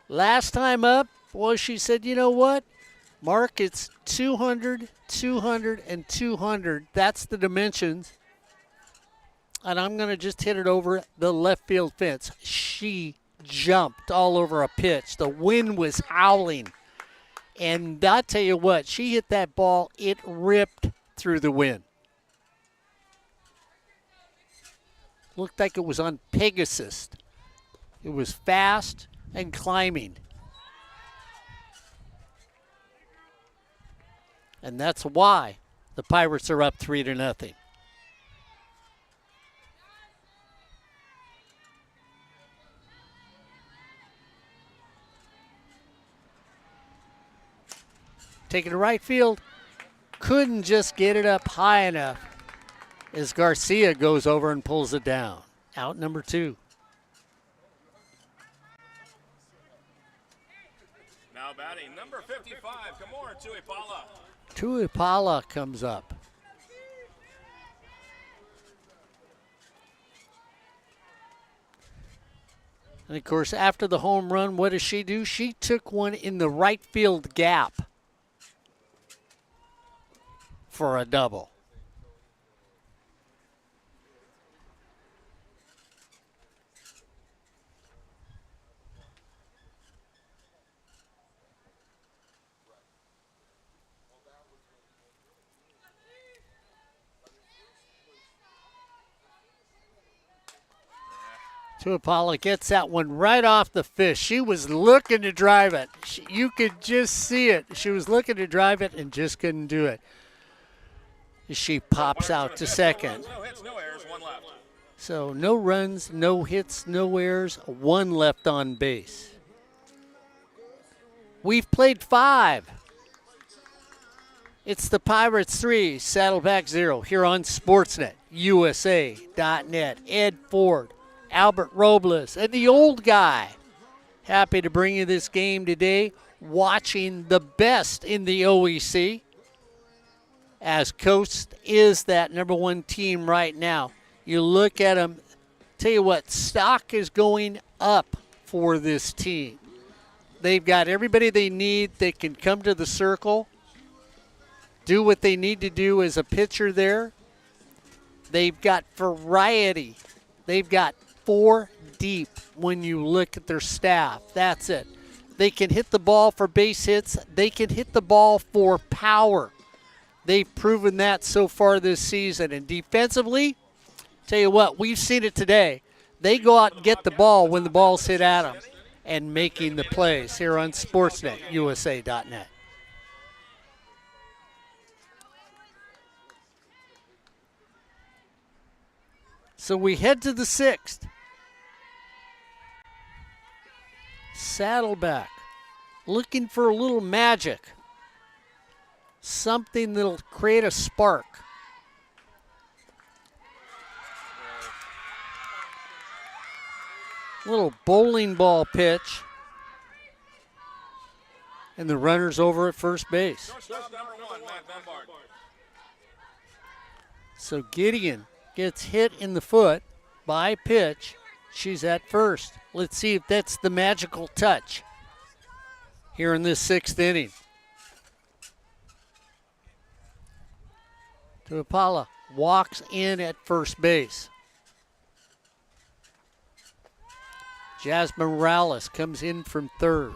Last time up, well, she said, you know what, Mark, it's 200, 200, and 200. That's the dimensions. And I'm going to just hit it over the left field fence. She jumped all over a pitch. The wind was howling. And I'll tell you what, she hit that ball, it ripped through the wind. Looked like it was on Pegasus. It was fast and climbing. And that's why the Pirates are up 3-0. Taking to right field. Couldn't just get it up high enough as Garcia goes over and pulls it down. Out number 2. Now batting number 55, Kamora Tuipala. Tuipala comes up. And of course, after the home run, what does she do? She took one in the right field gap for a double. Tuipala gets that one right off the fish. She was looking to drive it. You could just see it. She was looking to drive it and just couldn't do it. She pops out to second. No hits, no errors, 1 left. So no runs, no hits, no errors, 1 left on base. We've played 5. It's the Pirates 3, Saddleback 0 here on Sportsnet, USA.net. Ed Ford, Albert Robles, and the old guy. Happy to bring you this game today, watching the best in the OEC, as Coast is that number 1 team right now. You look at them, tell you what, stock is going up for this team. They've got everybody they need. They can come to the circle, do what they need to do as a pitcher there. They've got variety. They've got 4 deep when you look at their staff. That's it. They can hit the ball for base hits. They can hit the ball for power. They've proven that so far this season. And defensively, tell you what, we've seen it today. They go out and get the ball when the ball's hit at them and making the plays here on Sportsnet, USA.net. So we head to the 6th. Saddleback looking for a little magic. Something that'll create a spark. Little bowling ball pitch. And the runner's over at first base. So Gideon gets hit in the foot by pitch. She's at first. Let's see if that's the magical touch here in this 6th inning. Tuipala walks in at first base. Jasmine Morales comes in from third.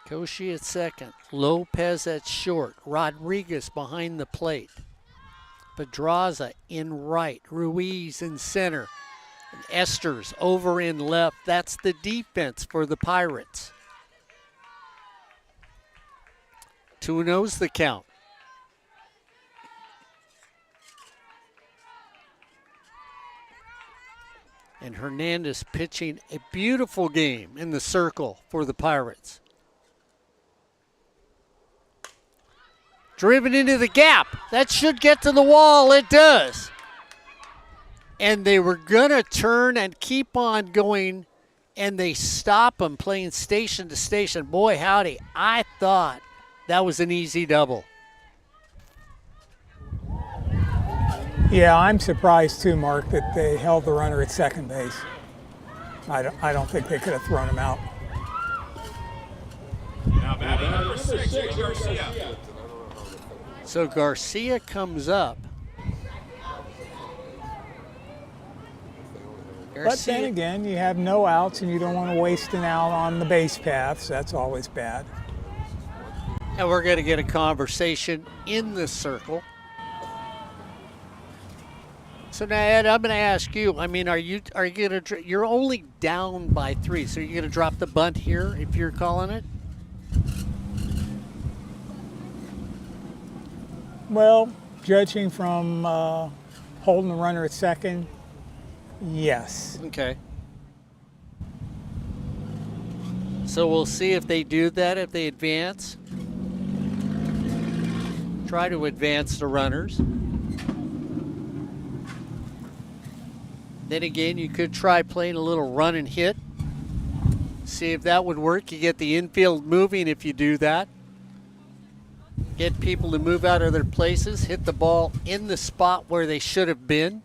Koshi at second. Lopez at short. Rodriguez behind the plate. Pedraza in right, Ruiz in center, and Esters over in left. That's the defense for the Pirates. 2-0's the count. And Hernandez pitching a beautiful game in the circle for the Pirates. Driven into the gap. That should get to the wall. It does. And they were going to turn and keep on going, and they stop them playing station to station. Boy, howdy, I thought that was an easy double. Yeah, I'm surprised too, Mark, that they held the runner at second base. I don't think they could have thrown him out. Now batting number 6, Garcia. So Garcia comes up. But then again, you have no outs and you don't want to waste an out on the base paths. That's always bad. And we're going to get a conversation in the circle. So now, Ed, I'm going to ask you. I mean, are you going to? You're only down by 3, so you're going to drop the bunt here if you're calling it. Well, judging from holding the runner at second, yes. Okay. So we'll see if they do that, if they advance. Try to advance the runners. Then again, you could try playing a little run and hit. See if that would work. You get the infield moving if you do that. Get people to move out of their places, hit the ball in the spot where they should have been.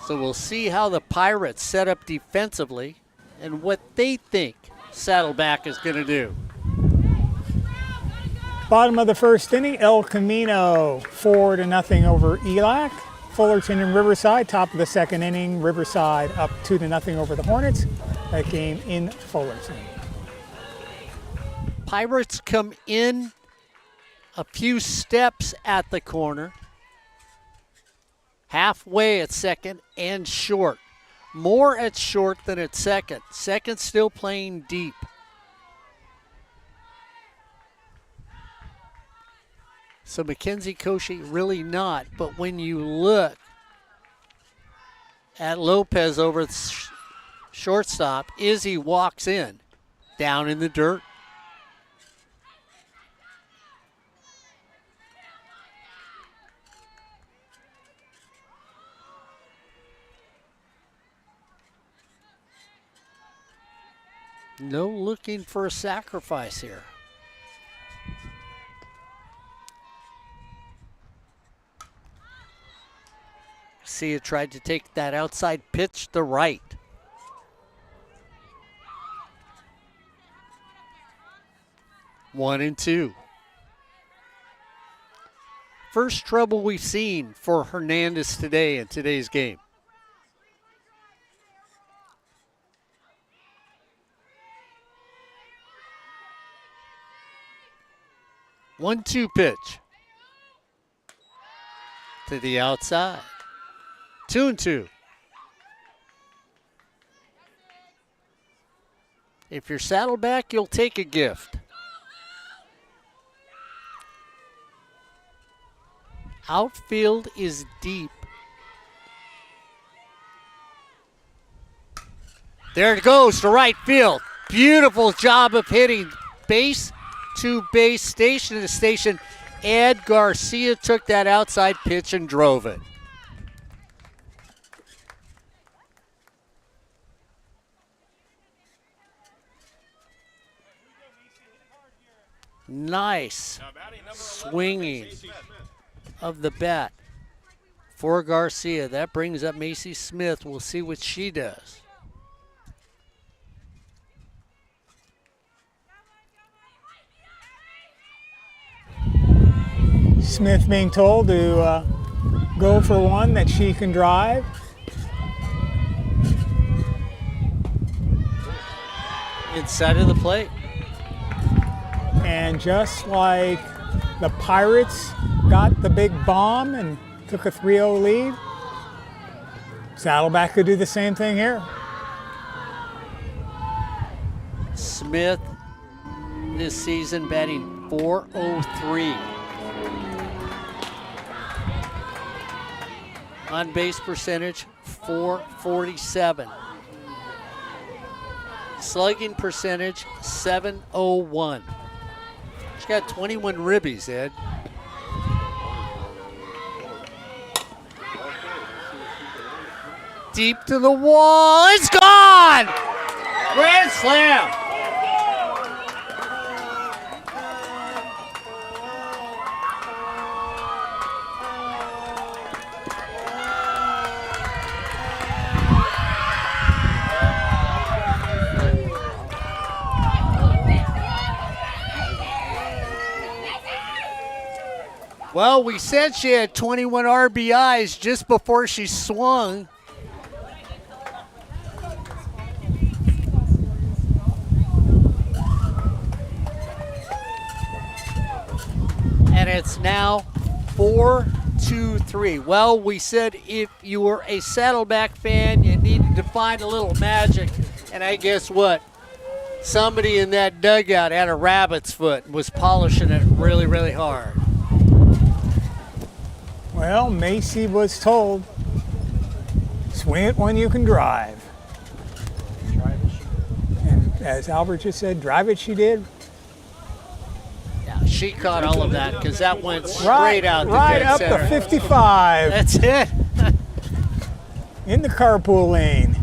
So we'll see how the Pirates set up defensively and what they think Saddleback is going to do. Bottom of the first inning, El Camino 4-0 over Elac. Fullerton and Riverside, top of the second inning. Riverside up 2-0 over the Hornets. That game in Fullerton. Pirates come in a few steps at the corner. Halfway at second and short. More at short than at second. Second still playing deep. So Mackenzie Koshy really not, but when you look at Lopez over at shortstop, Izzy walks in, down in the dirt. No looking for a sacrifice here. See, it tried to take that outside pitch to right. One and two. First trouble we've seen for Hernandez today in today's game. One-two pitch to the outside. 2-2. If you're Saddleback, you'll take a gift. Outfield is deep. There it goes to right field. Beautiful job of hitting base to base, station to station. Ed Garcia took that outside pitch and drove it. Nice swinging of the bat for Garcia. That brings up Macy Smith. We'll see what she does. Smith being told to go for one that she can drive. Inside of the plate. And just like the Pirates got the big bomb and took a 3-0 lead, Saddleback could do the same thing here. Smith this season batting .403. On base percentage, .447. Slugging percentage, .701. She's got 21 ribbies, Ed. Deep to the wall, it's gone! Grand slam! Well, we said she had 21 RBIs just before she swung. And it's now 4-2-3. Well, we said if you were a Saddleback fan, you needed to find a little magic. And I guess what? Somebody in that dugout had a rabbit's foot and was polishing it really, really hard. Well, Macy was told, swing it when you can drive. And as Albert just said, drive it she did. Yeah, she caught all of that because that went straight out the right dead up center. the 55. That's it. In the carpool lane.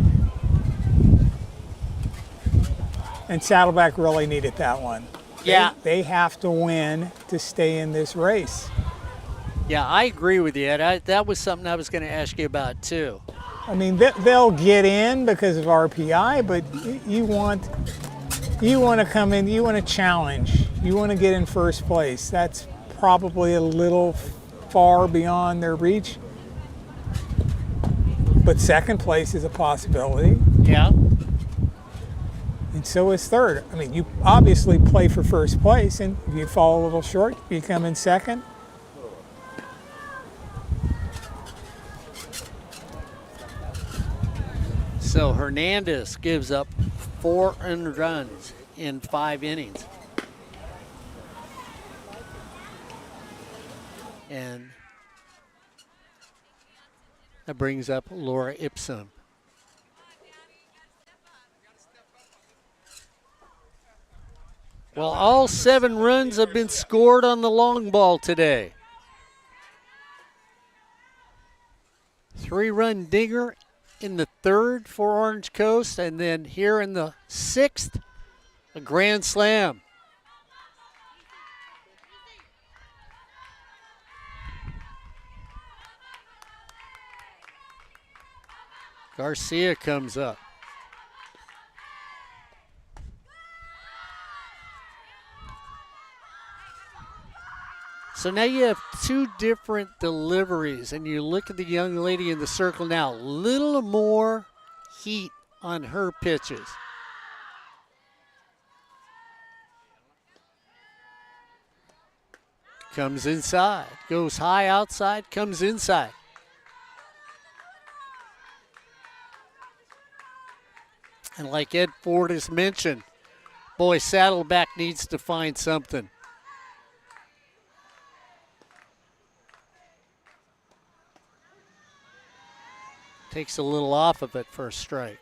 And Saddleback really needed that one. Yeah. They have to win to stay in this race. Yeah, I agree with you, Ed. That was something I was going to ask you about, too. I mean, they'll get in because of RPI, but you want to come in, you want to challenge. You want to get in first place. That's probably a little far beyond their reach. But second place is a possibility. Yeah. And so is third. I mean, you obviously play for first place, and if you fall a little short, you come in second. So Hernandez gives up 4 earned runs in 5 innings. And that brings up Laura Ipsum. Well, all 7 runs have been scored on the long ball today. 3-run dinger in the 3rd for Orange Coast, and then here in the 6th, a grand slam. Garcia comes up. So now you have 2 different deliveries, and you look at the young lady in the circle now. Little more heat on her pitches. Comes inside, goes high outside, comes inside. And like Ed Ford has mentioned, boy, Saddleback needs to find something. Takes a little off of it for a strike.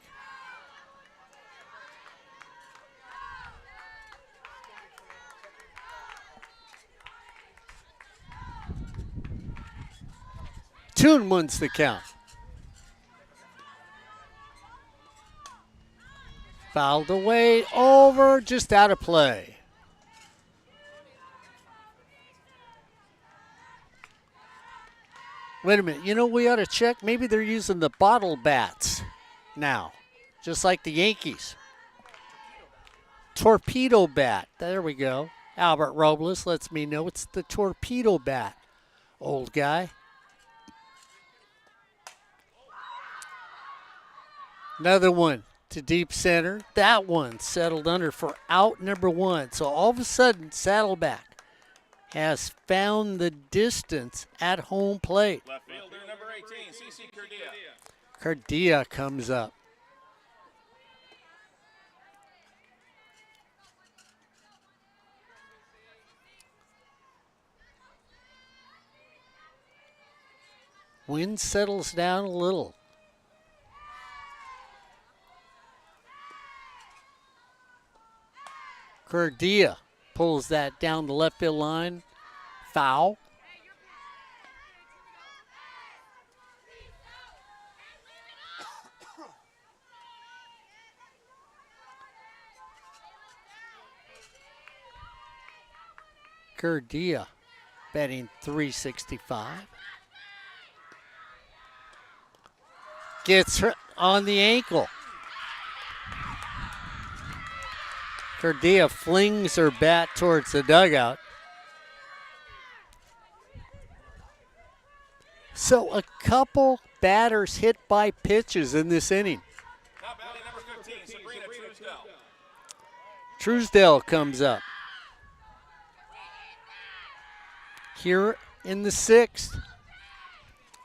Two one's the count. Fouled away, over, just out of play. Wait a minute, you know, we ought to check. Maybe they're using the bottle bats now, just like the Yankees. Torpedo bat, there we go. Albert Robles lets me know it's the torpedo bat, old guy. Another one to deep center. That one settled under for out number 1. So all of a sudden, Saddleback has found the distance at home plate. Left fielder number 18, CC Cardia. Cardia comes up. Wind settles down a little. Cardia pulls that down the left field line. Foul. Cardia batting .365. Gets hurt on the ankle. Cardia flings her bat towards the dugout. So a couple batters hit by pitches in this inning. Now batting number 15, Sabrina Truesdell. Truesdell comes up. Here in the 6th.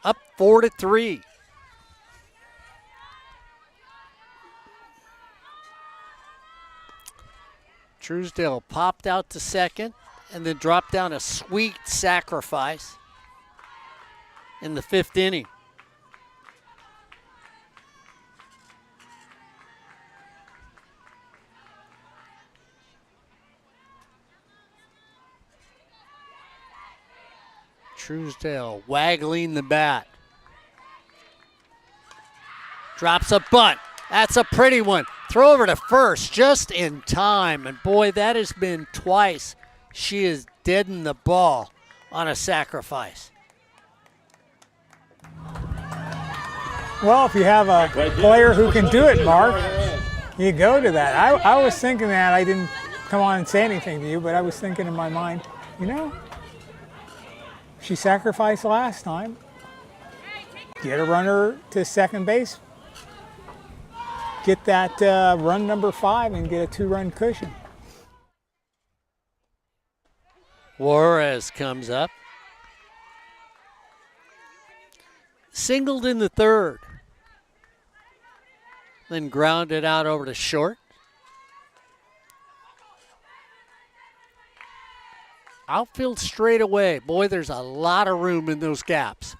Up 4-3. Truesdell popped out to second and then dropped down a sweet sacrifice in the 5th inning. Truesdell waggling the bat. Drops a bunt. That's a pretty one. Throw over to first just in time. And boy, that has been twice. She has deadened the ball on a sacrifice. Well, if you have a player who can do it, Mark, you go to that. I was thinking that. I didn't come on and say anything to you, but I was thinking in my mind, you know, she sacrificed last time. Get a runner to second base. Get that run number 5 and get a 2-run cushion. Juarez comes up. Singled in the 3rd. Then grounded out over to short. Outfield straight away. Boy, there's a lot of room in those gaps.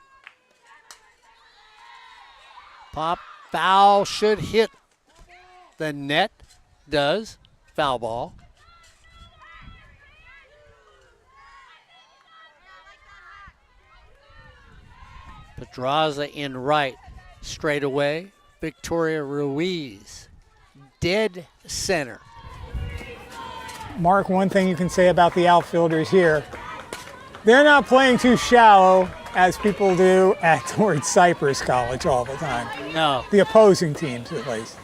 Pop, foul, should hit the net. Does. Foul ball. Pedraza in right. Straight away. Victoria Ruiz. Dead center. Mark, one thing you can say about the outfielders here, they're not playing too shallow as people do towards Cypress College all the time. No. The opposing teams, at least.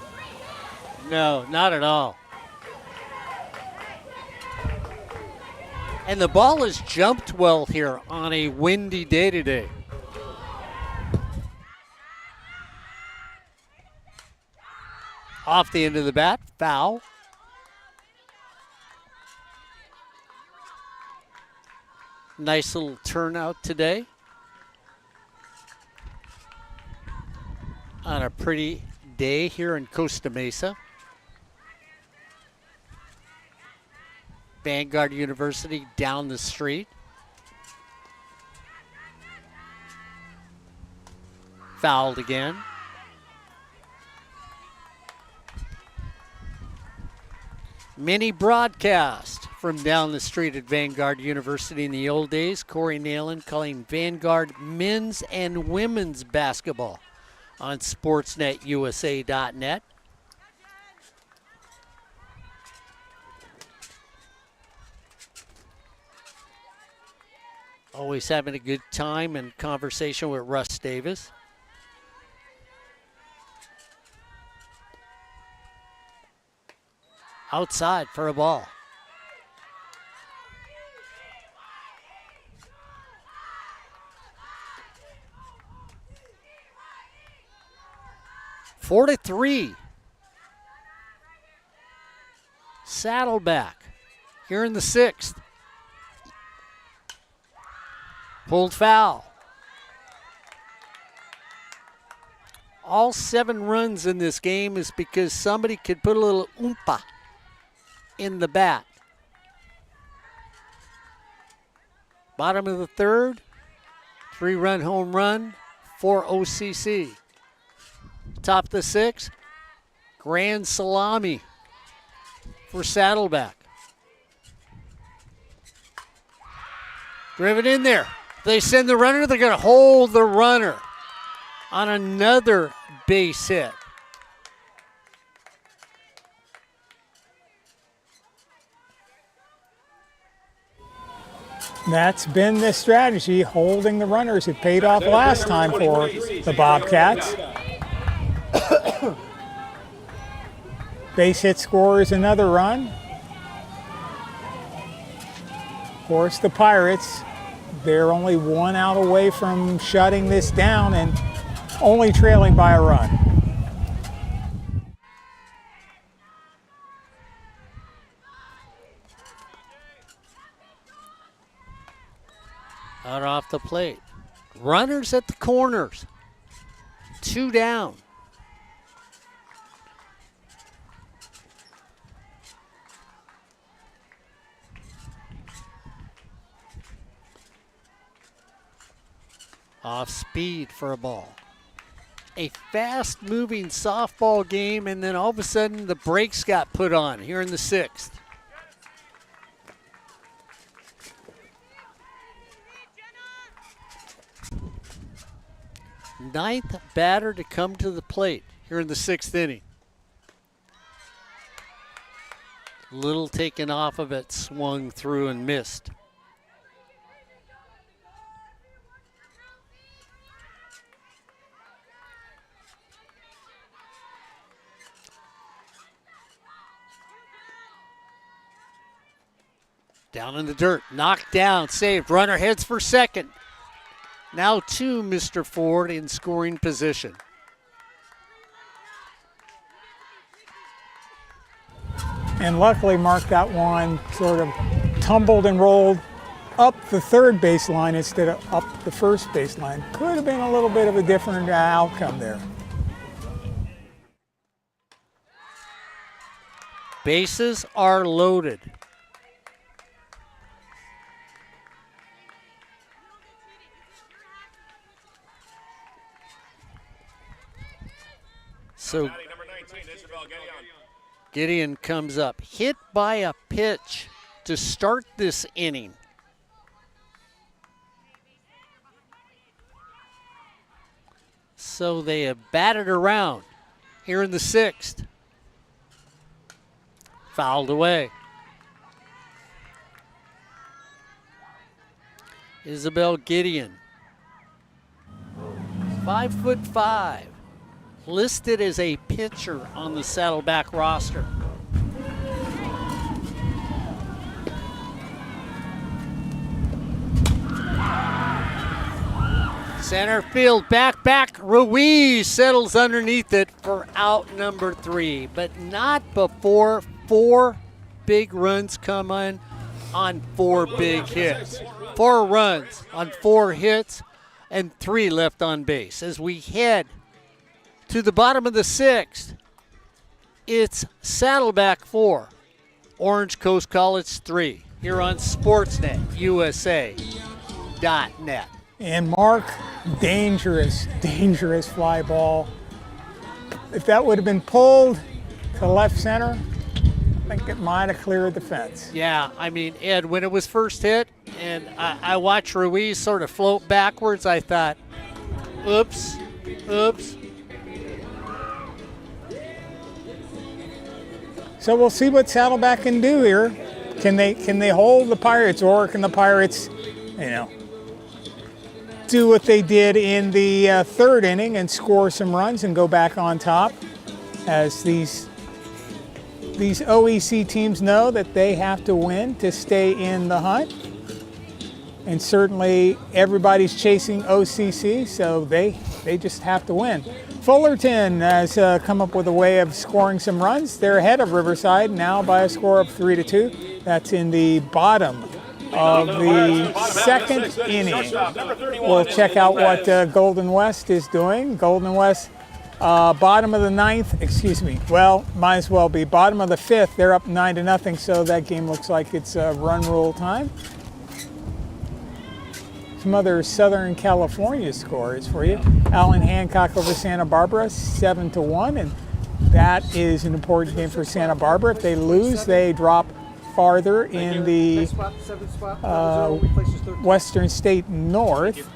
No, not at all. And the ball has jumped well here on a windy day today. Off the end of the bat, foul. Nice little turnout today. On a pretty day here in Costa Mesa. Vanguard University down the street. Fouled again. Mini broadcast from down the street at Vanguard University in the old days. Corey Nalen calling Vanguard men's and women's basketball on sportsnetusa.net. Always having a good time and conversation with Russ Davis. Outside for a ball. Four to 3. Saddleback here in the 6th. Pulled foul. All 7 runs in this game is because somebody could put a little oompa in the bat. Bottom of the 3rd, 3-run home run for OCC. Top of the 6th, grand salami for Saddleback. Driven in there. They send the runner, they're going to hold the runner on another base hit. That's been the strategy, holding the runners. It paid off last time for the Bobcats. Base hit scores another run. Of course, the Pirates, they're only 1 out away from shutting this down and only trailing by a run. Out off the plate. Runners at the corners. 2 down. Off speed for a ball. A fast-moving softball game, and then all of a sudden the brakes got put on here in the 6th. Ninth batter to come to the plate here in the 6th inning. Little taken off of it, swung through and missed. Down in the dirt, knocked down, saved. Runner heads for second. Now to Mr. Ford in scoring position. And luckily, Mark, that one sort of tumbled and rolled up the 3rd baseline instead of up the 1st baseline. Could have been a little bit of a different outcome there. Bases are loaded. So Gideon comes up, hit by a pitch to start this inning. So they have batted around here in the 6th. Fouled away. Isabel Gideon, 5'5", listed as a pitcher on the Saddleback roster. Center field, back, Ruiz settles underneath it for out number 3, but not before 4 big runs come in on 4 big hits. 4 runs on 4 hits and 3 left on base. As we head to the bottom of the 6th, it's Saddleback 4, Orange Coast College 3, here on SportsNetUSA.net. And Mark, dangerous fly ball. If that would have been pulled to left center, I think it might have cleared the fence. Yeah, I mean, Ed, when it was first hit, and I watched Ruiz sort of float backwards, I thought, oops. So we'll see what Saddleback can do here. Can they hold the Pirates, or can the Pirates, do what they did in the 3rd inning and score some runs and go back on top? As these OEC teams know that they have to win to stay in the hunt. And certainly everybody's chasing OCC, so they just have to win. Fullerton has come up with a way of scoring some runs. They're ahead of Riverside now by a score of 3-2. That's in the bottom of the second inning. We'll check out what Golden West is doing. Golden West, bottom of the ninth, excuse me, well, might as well be bottom of the fifth. They're up 9-0, so that game looks like it's run rule time. Some other Southern California scores for you. Allen Hancock over Santa Barbara, 7-1, and that is an important game for Santa Barbara. If they lose, they drop farther in the Western State North.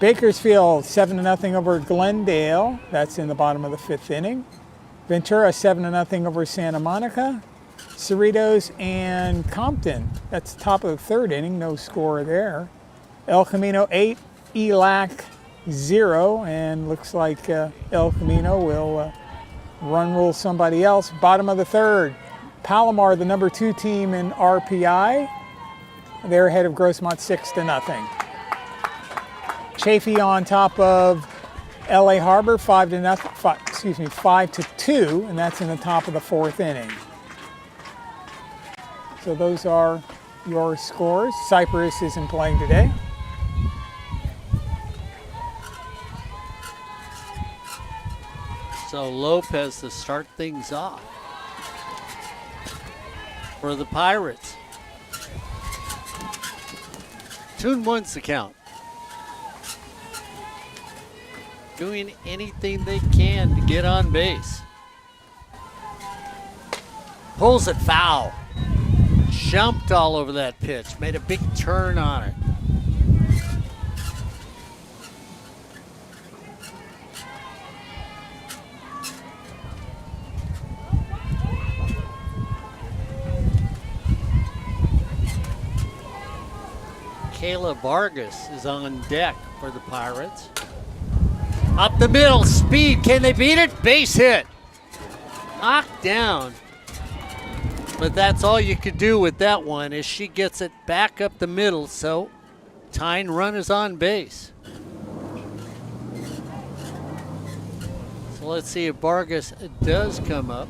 Bakersfield 7-0 over Glendale. That's in the bottom of the fifth inning. Ventura 7-0 over Santa Monica. Cerritos and Compton. That's top of the third inning. No score there. El Camino 8, ELAC 0, and looks like El Camino will run rule somebody else. Bottom of the third, Palomar, the number 2 team in RPI. They're ahead of Grossmont 6-0. Chaffee on top of LA Harbor 5-2, and that's in the top of the fourth inning. So those are your scores. Cypress isn't playing today. So Lopez to start things off for the Pirates. 2-1's the count. Doing anything they can to get on base. Pulls it foul. Jumped all over that pitch. Made a big turn on it. Kayla Vargas is on deck for the Pirates. Up the middle, speed, can they beat it? Base hit. Knocked down. But that's all you could do with that one is she gets it back up the middle, so tying run is on base. So let's see if Vargas does come up.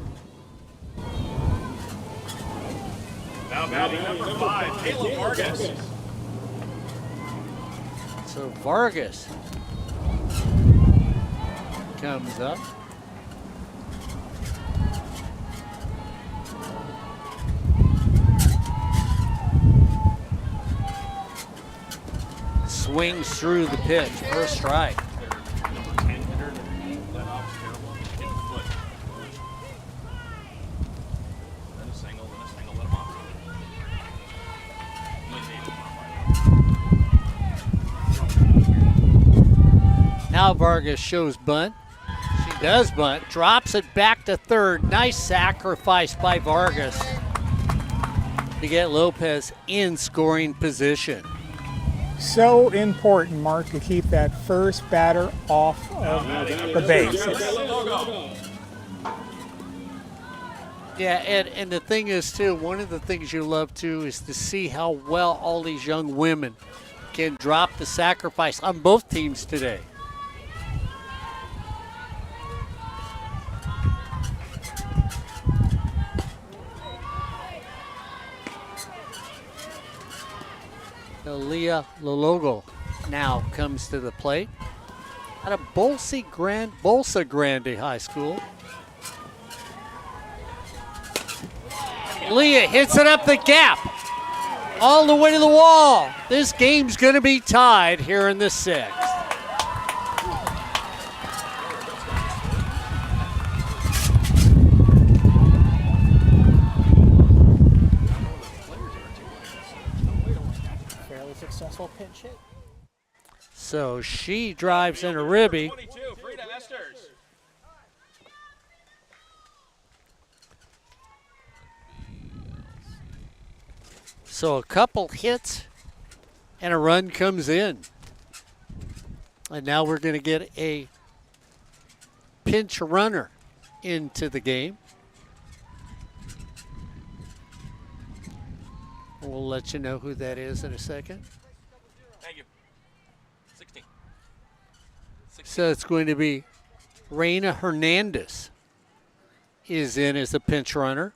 Now batting number 5, Caleb Vargas. So Vargas comes up. Swings through the pitch, first strike. Now Vargas shows bunt. She does bunt, drops it back to third. Nice sacrifice by Vargas to get Lopez in scoring position. So important, Mark, to keep that first batter off of the base. Yeah, and the thing is, too, one of the things you love, too, is to see how well all these young women can drop the sacrifice on both teams today. Leah Lologo now comes to the plate out of Bolsa Grande High School. Leah hits it up the gap, all the way to the wall. This game's going to be tied here in the sixth. Successful pinch hit. So she drives in a ribby. So a couple hits and a run comes in. And now we're going to get a pinch runner into the game. We'll let you know who that is in a second. Thank you. 16. So it's going to be Reina Hernandez is in as the pinch runner.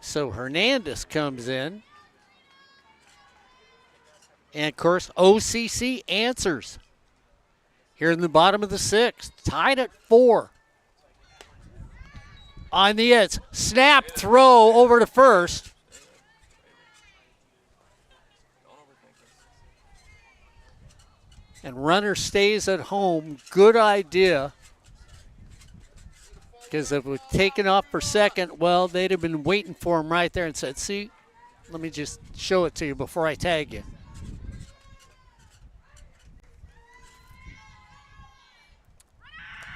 So Hernandez comes in. And, of course, OCC answers here in the bottom of the 6th. Tied at 4. On the edge. Snap, throw over to first. And runner stays at home. Good idea. Because if it was taken off for second, well, they'd have been waiting for him right there and said, see, let me just show it to you before I tag you.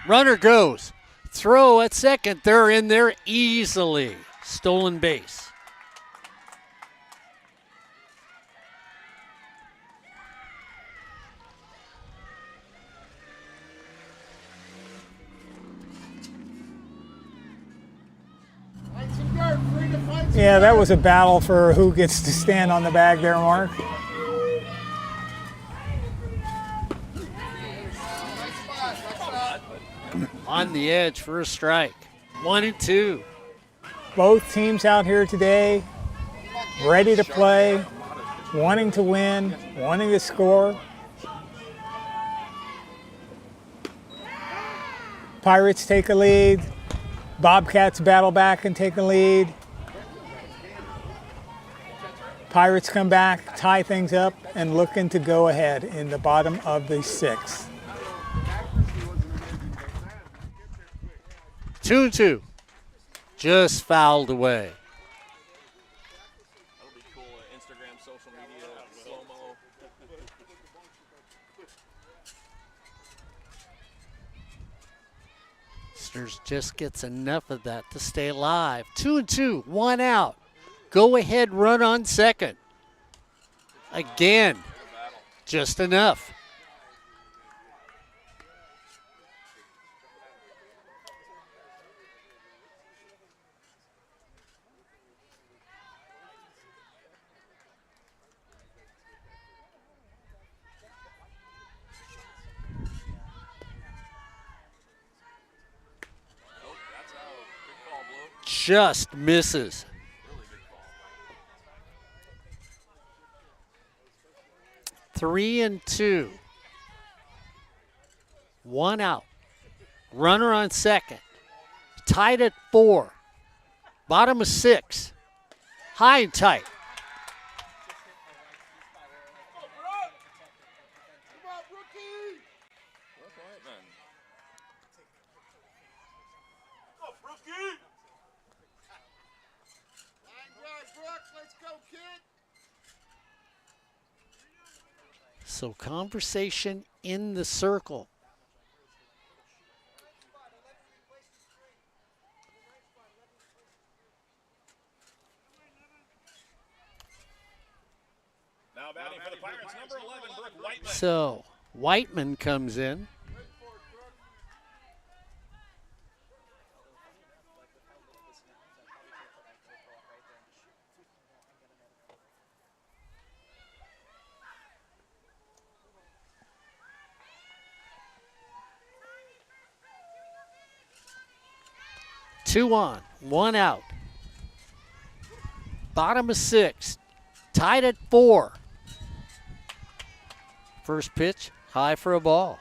Runner goes. Throw at second. They're in there easily. Stolen base. Yeah, that was a battle for who gets to stand on the bag there, Mark. On the edge for a strike. 1-2. Both teams out here today, ready to play, wanting to win, wanting to score. Pirates take a lead. Bobcats battle back and take a lead. Pirates come back, tie things up, and looking to go ahead in the bottom of the 6th. 2-2. Just fouled away. That'll be cool. Instagram, social media, slow-mo. Sters just gets enough of that to stay alive. 2-2, 1 out. Go ahead, run on second. Again, just enough. Just misses. 3-2. 1 out. Runner on second. Tied at 4. Bottom of 6. High and tight. So conversation in the circle. Now batting for the Pirates, number 11, Brooke Whiteman. So Whiteman comes in. Two on, 1 out. Bottom of 6, tied at 4. First pitch, high for a ball.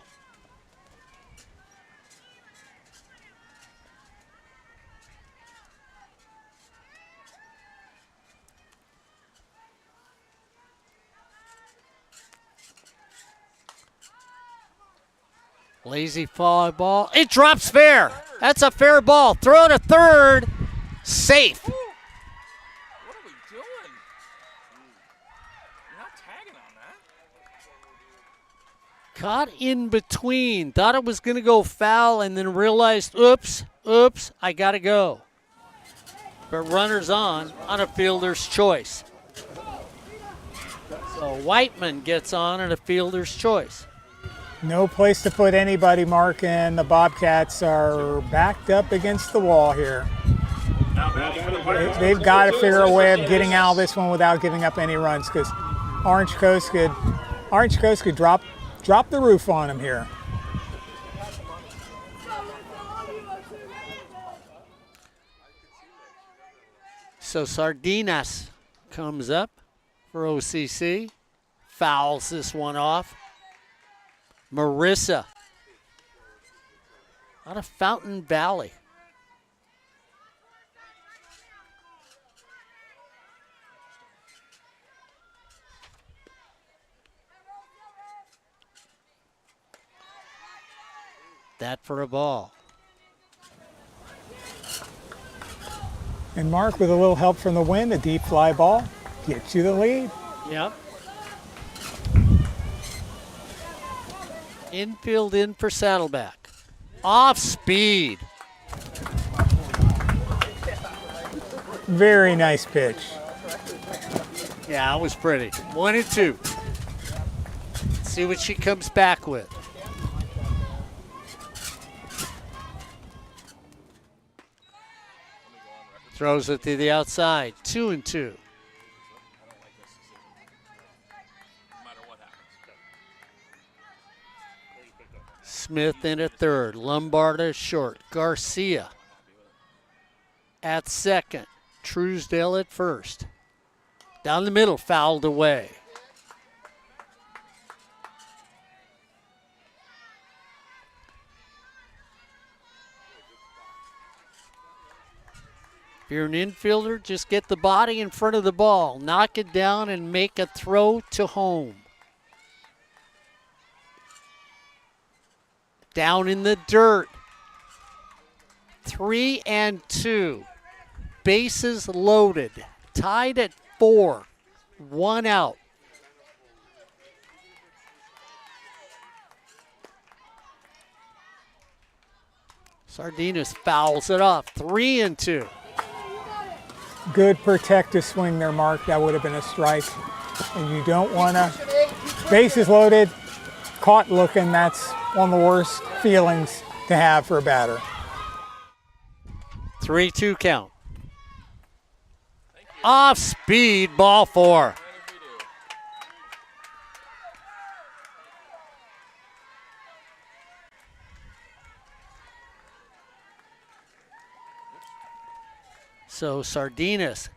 Lazy fly ball. It drops fair. That's a fair ball. Throw to third. Safe. What are we doing? You're not tagging on that. Caught in between. Thought it was going to go foul and then realized, oops, I got to go. But runner's on a fielder's choice. So Whiteman gets on a fielder's choice. No place to put anybody, Mark, and the Bobcats are backed up against the wall here. They've got to figure a way of getting out of this one without giving up any runs, because Orange Coast could drop the roof on them here. So Sardinas comes up for OCC, fouls this one off. Marissa out of Fountain Valley. That for a ball. And Mark, with a little help from the wind, a deep fly ball gets you the lead. Yep. Infield in for Saddleback. Off speed. Very nice pitch. Yeah, it was pretty. 1-2. See what she comes back with. Throws it to the outside. 2-2. Smith in at third. Lombard at short. Garcia at second. Truesdale at first. Down the middle, fouled away. If you're an infielder, just get the body in front of the ball. Knock it down and make a throw to home. Down in the dirt. 3-2. Bases loaded. Tied at 4. 1 out. Sardinas fouls it off. 3-2. Good protective swing there, Mark. That would have been a strike. And you don't want to, bases loaded, caught looking, that's one of the worst feelings to have for a batter. 3-2 count. Off speed, ball 4. So Sardinas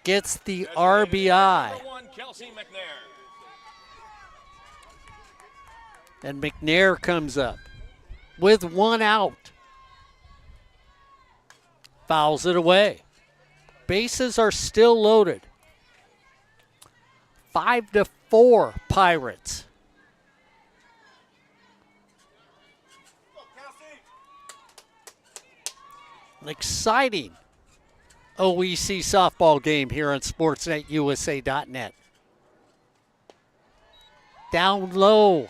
gets the RBI. And McNair comes up with 1 out. Fouls it away. Bases are still loaded. 5-4 Pirates. An exciting OEC softball game here on SportsNetUSA.net. Down low.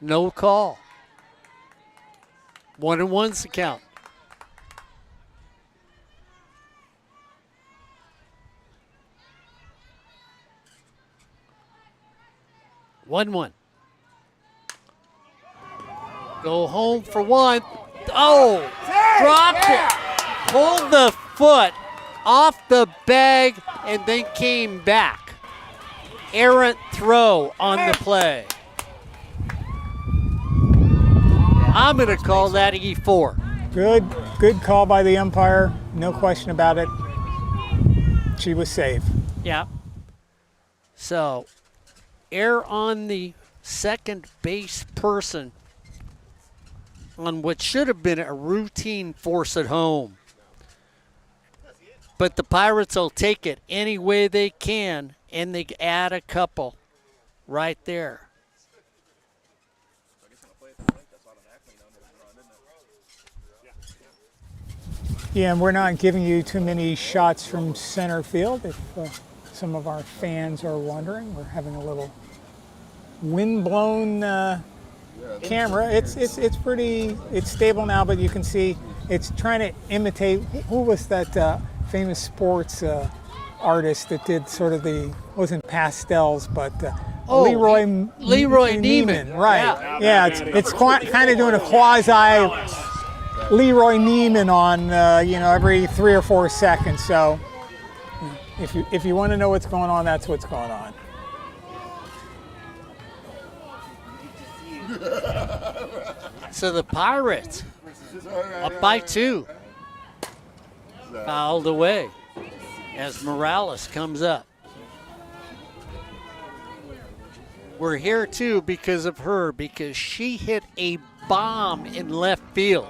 No call. 1-1's the count. One. Go home for 1. Oh, dropped it. Pulled the foot off the bag and then came back. Errant throw on the play. I'm going to call that E4. Good call by the umpire. No question about it. She was safe. Yeah. So, err on the second base person on what should have been a routine force at home. But the Pirates will take it any way they can, and they add a couple right there. Yeah, and we're not giving you too many shots from center field. If some of our fans are wondering, we're having a little wind-blown camera. It's pretty, it's stable now, but you can see it's trying to imitate, who was that famous sports artist that did sort of the, wasn't pastels, but Leroy Neiman. Right. Yeah, it's kind of doing a quasi Leroy Neiman on, every 3 or 4 seconds. So if you want to know what's going on, that's what's going on. So the Pirates up by 2. Fouled away as Morales comes up. We're here too because of her, because she hit a bomb in left field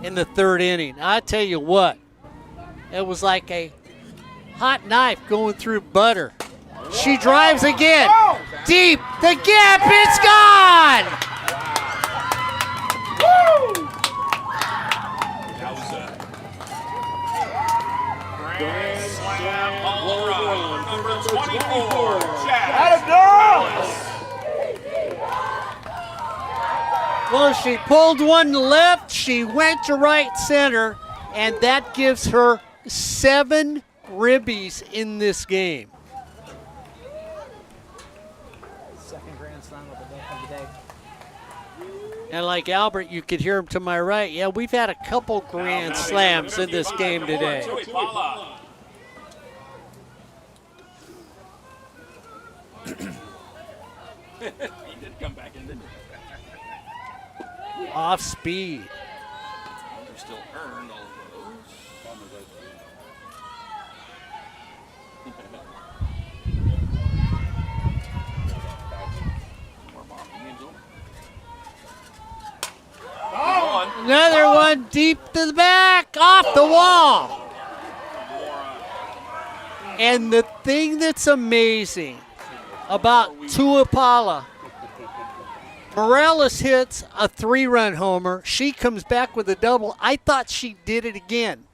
in the 3rd inning. I tell you what, it was like a hot knife going through butter. She drives again. Deep, the gap, it's gone! That was a grand slam home run. Number 24, Chad. Well, she pulled one left, she went to right center, and that gives her 7 ribbies in this game. Second grand slam of the day. And like Albert, you could hear him to my right. Yeah, we've had a couple grand slams in this game today. He did come back in, didn't he? Off speed. They're still earned all of those. Another one deep to the back, off the wall. And the thing that's amazing about Tuapala, Morales hits a 3-run homer. She comes back with a double. I thought she did it again.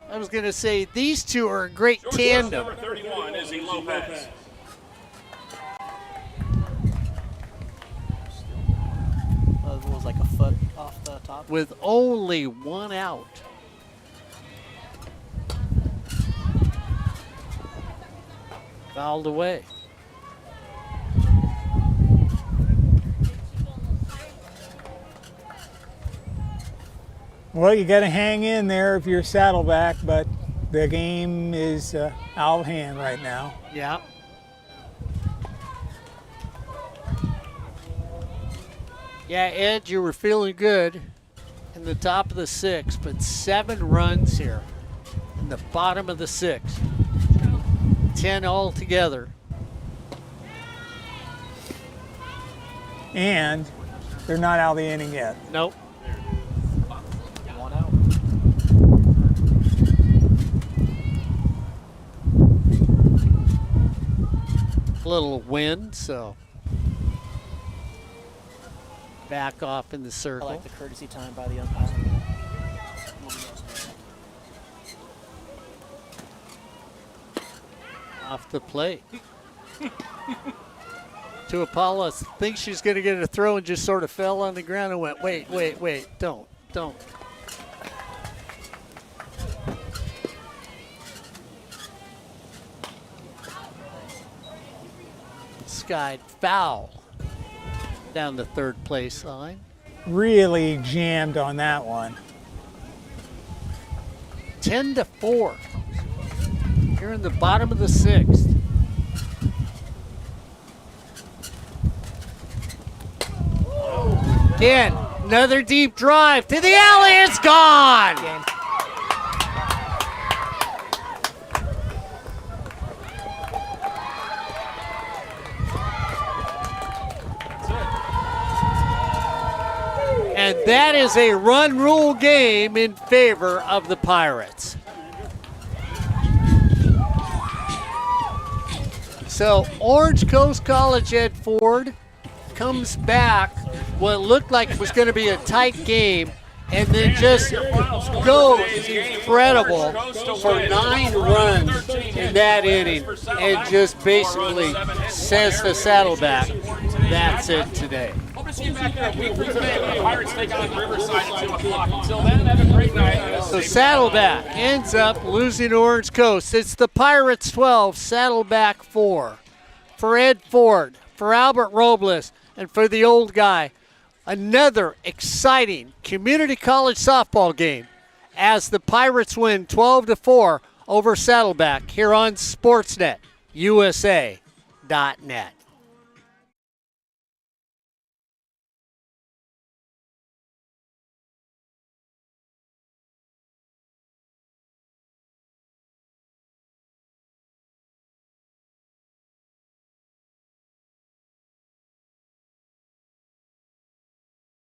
I was going to say these two are a great tandem. Number 31, Izzy Lopez. It was like a foot off the top. With only 1 out. Fouled away. Well, you got to hang in there if you're Saddleback, but the game is out of hand right now. Yeah. Yeah, Ed, you were feeling good in the top of the 6th, but 7 runs here in the bottom of the 6th. 10 altogether. And they're not out of the inning yet. Nope. 1 out. A little wind, so back off in the I circle. like the courtesy time by the umpire. Off the plate. Tuapala thinks she's going to get a throw and just sort of fell on the ground and went, wait, don't. Skied foul down the 3rd place line. Really jammed on that one. 10-4. Here in the bottom of the 6th. Again, another deep drive to the alley. It's gone. Game. And that is a run rule game in favor of the Pirates. So Orange Coast College Ed Ford comes back what looked like it was going to be a tight game and then just goes incredible for 9 runs in that inning and just basically says to Saddleback, that's it today. Hope to see you back here a week from today when the Pirates take on Riverside at 2 o'clock. Until then, have a great night. So Saddleback ends up losing to Orange Coast. It's the Pirates 12, Saddleback 4. For Ed Ford, for Albert Robles, and for the old guy, another exciting community college softball game as the Pirates win 12-4 over Saddleback here on SportsNet USA.net.